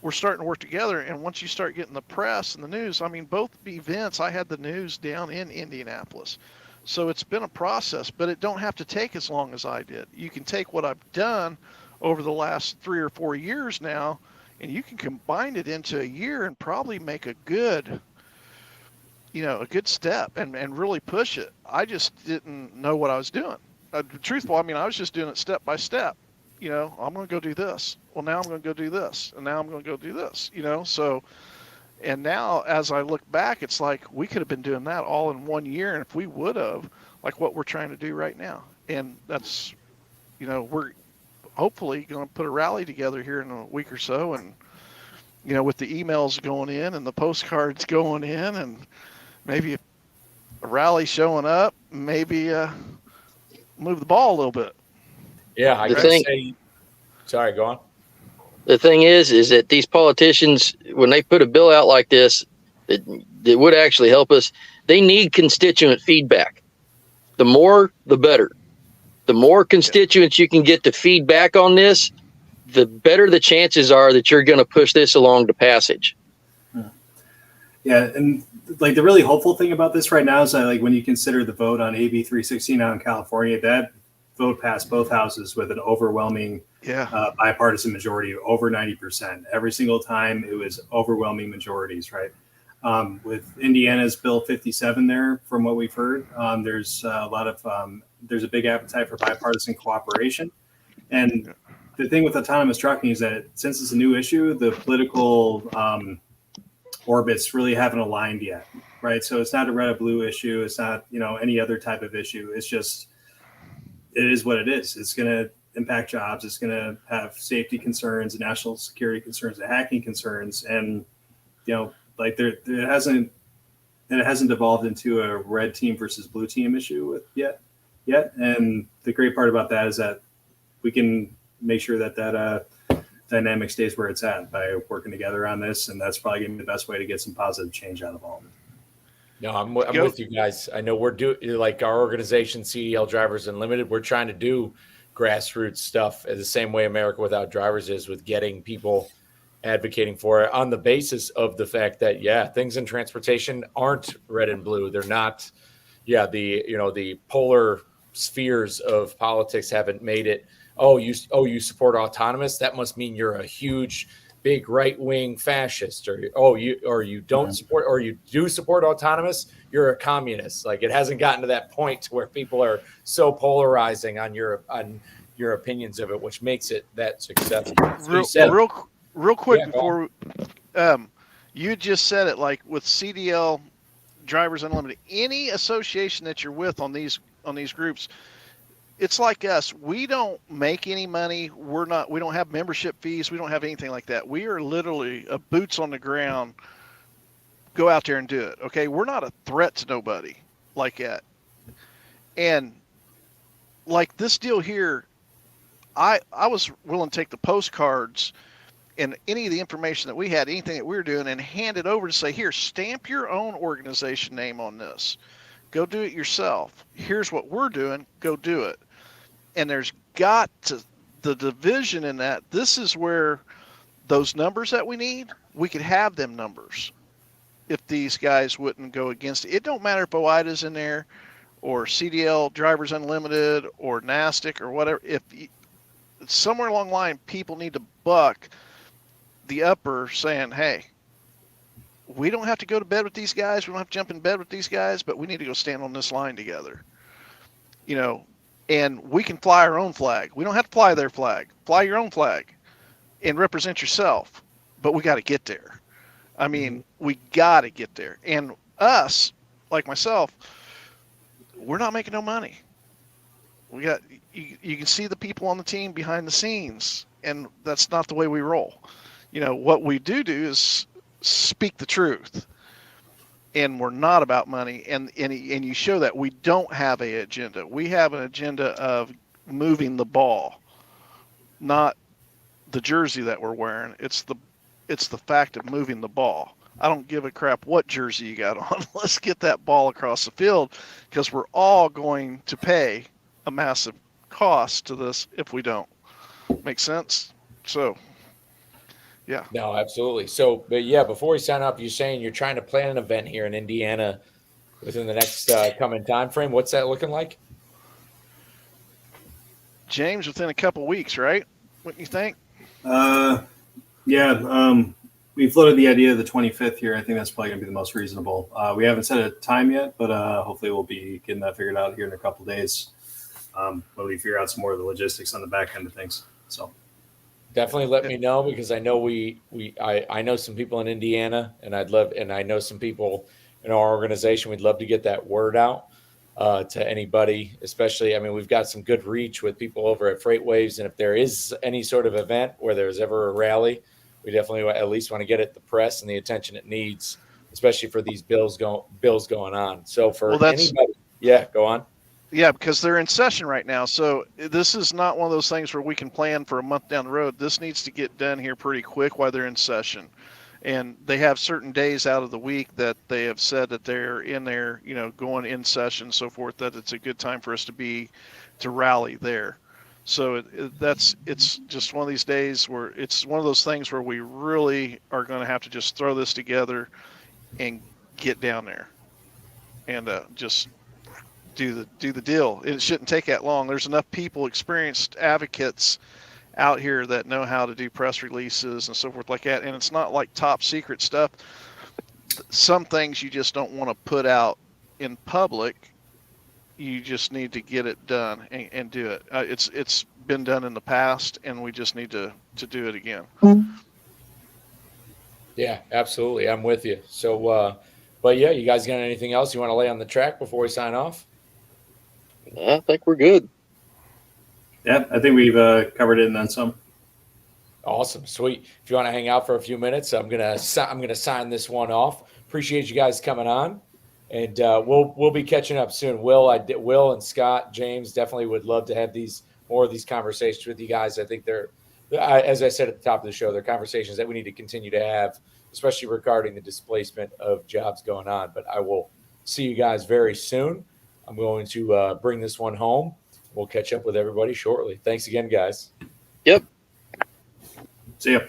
we're starting to work together. And once you start getting the press and the news, I mean, both events, I had the news down in Indianapolis. So it's been a process, but it don't have to take as long as I did. You can take what I've done over the last 3 or 4 years now, and you can combine it into a year and probably make a good step and really push it. I just didn't know what I was doing. Truthful, I mean, I was just doing it step by step. I'm going to go do this. Well, now I'm going to go do this. And now I'm going to go do this, So, and now as I look back, it's like we could have been doing that all in 1 year. And if we would have, like what we're trying to do right now. And that's, we're hopefully going to put a rally together here in a week or so. And, with the emails going in and the postcards going in and maybe a rally showing up, maybe move the ball a little bit. Yeah, sorry, go on. The thing is that these politicians, when they put a bill out like this, that would actually help us, they need constituent feedback. The more, the better. The more constituents you can get to feedback on this, the better the chances are that you're going to push this along to passage. Yeah, and like the really hopeful thing about this right now is that like when you consider the vote on AB 316 out in California, that vote passed both houses with an overwhelming bipartisan majority of over 90%. Every single time it was overwhelming majorities, right? With Indiana's Bill 57 there, from what we've heard, there's a big appetite for bipartisan cooperation. And the thing with autonomous trucking is that since it's a new issue, the political orbits really haven't aligned yet, right? So it's not a red or blue issue. It's not, any other type of issue. It's just, it is what it is. impact jobs. It's going to have safety concerns, national security concerns, and hacking concerns. And, like it hasn't evolved into a red team versus blue team issue yet. And the great part about that is that we can make sure that dynamic stays where it's at by working together on this. And that's probably going to be the best way to get some positive change out of all of it. No, I'm with you guys. I know we're doing, like, our organization, CDL Drivers Unlimited, we're trying to do grassroots stuff the same way America Without Drivers is, with getting people advocating for it on the basis of the fact that, things in transportation aren't red and blue. They're not, the polar spheres of politics haven't made it. You support autonomous. That must mean you're a huge, big right-wing fascist, or you don't support, or you do support autonomous, you're a communist. Like, it hasn't gotten to that point to where people are so polarizing on your opinions of it, which makes it that successful. So real quick before you just said it, like with CDL Drivers Unlimited, any association that you're with on these groups, it's like us. We don't make any money. We don't have membership fees. We don't have anything like that. We are literally a boots on the ground. Go out there and do it. Okay. We're not a threat to nobody like that. And like this deal here, I was willing to take the postcards and any of the information that we had, anything that we were doing, and hand it over to say, here, stamp your own organization name on this. Go do it yourself. Here's what we're doing. Go do it. And there's got to, the division in that, this is where those numbers that we need, we could have them numbers if these guys wouldn't go against it. It don't matter if OIDA's in there or CDL Drivers Unlimited or NASTIC or whatever. If somewhere along the line, people need to buck the upper saying, hey, we don't have to go to bed with these guys. We don't have to jump in bed with these guys, but we need to go stand on this line together. And we can fly our own flag. We don't have to fly their flag. Fly your own flag and represent yourself. But we got to get there. I mean, we got to get there. And us, like myself, we're not making no money. We got you can see the people on the team behind the scenes, and that's not the way we roll. What we do is speak the truth. And we're not about money, and you show that we don't have an agenda. We have an agenda of moving the ball, not the jersey that we're wearing. It's the fact of moving the ball. I don't give a crap what jersey you got on. Let's get that ball across the field, because we're all going to pay a massive cost to this if we don't. Make sense? So. Yeah. No, absolutely. So, but before we sign off, you're saying you're trying to plan an event here in Indiana within the next coming time frame. What's that looking like? James, within a couple weeks, right? What do you think? We floated the idea of the 25th here. I think that's probably going to be the most reasonable. We haven't set a time yet, but hopefully we'll be getting that figured out here in a couple of days when we figure out some more of the logistics on the back end of things. So. Definitely let me know, because I know I know some people in Indiana, and I know some people in our organization. We'd love to get that word out to anybody, especially, we've got some good reach with people over at Freight Waves. And if there is any sort of event where there's ever a rally, we definitely at least want to get it the press and the attention it needs, especially for these bills going on. So for anybody, go on. Yeah, because they're in session right now. So this is not one of those things where we can plan for a month down the road. This needs to get done here pretty quick while they're in session. And they have certain days out of the week that they have said that they're in there, going in session and so forth, that it's a good time for us to rally there. So it's just one of these days where it's one of those things where we really are going to have to just throw this together and get down there and just do the deal. It shouldn't take that long. There's enough people, experienced advocates out here that know how to do press releases and so forth like that. And it's not like top secret stuff. Some things you just don't want to put out in public. You just need to get it done and do it. It's been done in the past, and we just need to do it again. Yeah, absolutely. I'm with you. So, you guys got anything else you want to lay on the track before we sign off? I think we're good. Yeah, I think we've covered it and then some. Awesome, sweet. If you want to hang out for a few minutes, I'm gonna sign this one off. Appreciate you guys coming on, and we'll be catching up soon. Will and Scott, James definitely would love to have more of these conversations with you guys. I think as I said at the top of the show, they're conversations that we need to continue to have, especially regarding the displacement of jobs going on. But I will see you guys very soon. I'm going to bring this one home. We'll catch up with everybody shortly. Thanks again, guys. Yep. See ya.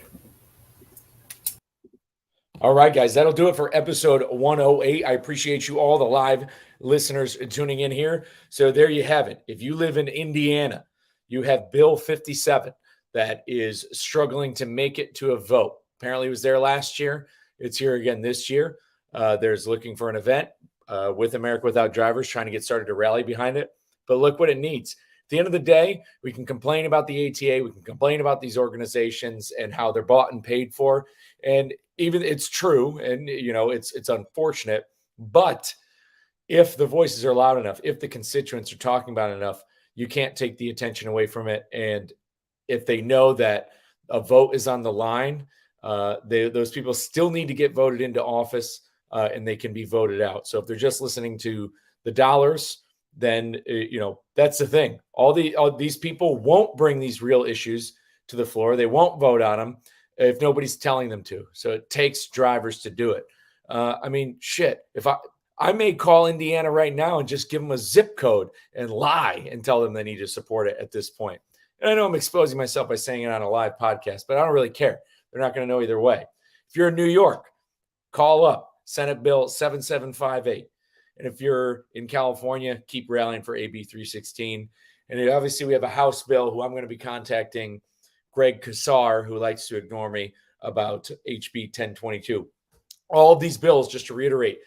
All right, guys, that'll do it for episode 108. I appreciate you all, the live listeners, tuning in here. So there you have it. If you live in Indiana, you have Bill 57 that is struggling to make it to a vote. Apparently it was there last year. It's here again this year. There's looking for an event with America Without Drivers, trying to get started to rally behind it. But look what it needs. At the end of the day, we can complain about the ATA. We can complain about these organizations and how they're bought and paid for. And even it's true. And, it's unfortunate. But if the voices are loud enough, if the constituents are talking about it enough, you can't take the attention away from it. And if they know that a vote is on the line, those people still need to get voted into office and they can be voted out. So if they're just listening to the dollars, then, that's the thing. All these people won't bring these real issues to the floor. They won't vote on them if nobody's telling them to. So it takes drivers to do it. Shit, if I may call Indiana right now and just give them a zip code and lie and tell them they need to support it at this point. And I know I'm exposing myself by saying it on a live podcast, but I don't really care. They're not going to know either way. If you're in New York, call up Senate Bill 7758. And if you're in California, keep rallying for AB 316. And obviously we have a House bill who I'm going to be contacting Greg Kassar, who likes to ignore me, about HB 1022. All of these bills, just to reiterate,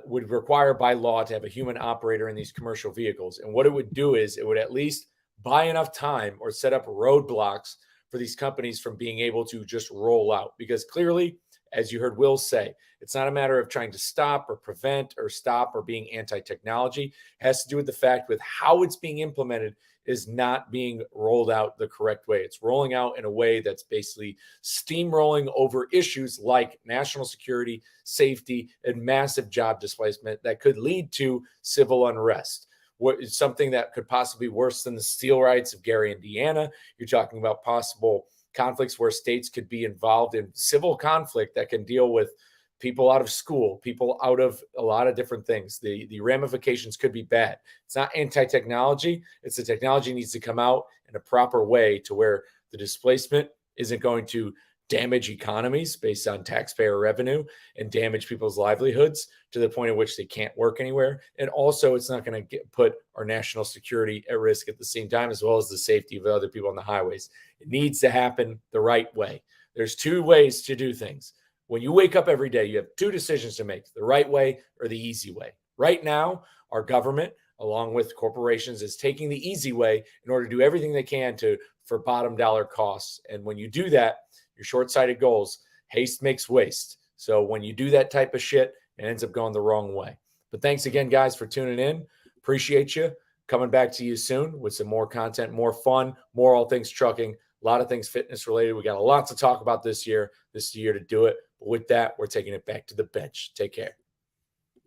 would require by law to have a human operator in these commercial vehicles. And what it would do is it would at least buy enough time or set up roadblocks for these companies from being able to just roll out. Because clearly, as you heard Will say, it's not a matter of trying to stop or prevent or stop or being anti-technology. It has to do with the fact with how it's being implemented is not being rolled out the correct way. It's rolling out in a way that's basically steamrolling over issues like national security, safety, and massive job displacement that could lead to civil unrest. What is something that could possibly be worse than the steel riots of Gary, Indiana? You're talking about possible conflicts where states could be involved in civil conflict that can deal with people out of school, people out of a lot of different things. The ramifications could be bad. It's not anti-technology. It's the technology needs to come out in a proper way to where the displacement isn't going to damage economies based on taxpayer revenue and damage people's livelihoods to the point at which they can't work anywhere. And also it's not going to put our national security at risk at the same time, as well as the safety of other people on the highways. It needs to happen the right way. There's two ways to do things. When you wake up every day, you have two decisions to make: the right way or the easy way. Right now, our government, along with corporations, is taking the easy way in order to do everything they can for bottom dollar costs. And when you do that, your short-sighted goals, haste makes waste. So when you do that type of shit, it ends up going the wrong way. But thanks again, guys, for tuning in. Appreciate you. Coming back to you soon with some more content, more fun, more all things trucking, a lot of things fitness related. We got a lot to talk about this year. This is the year to do it. But with that, we're taking it back to the bench. Take care.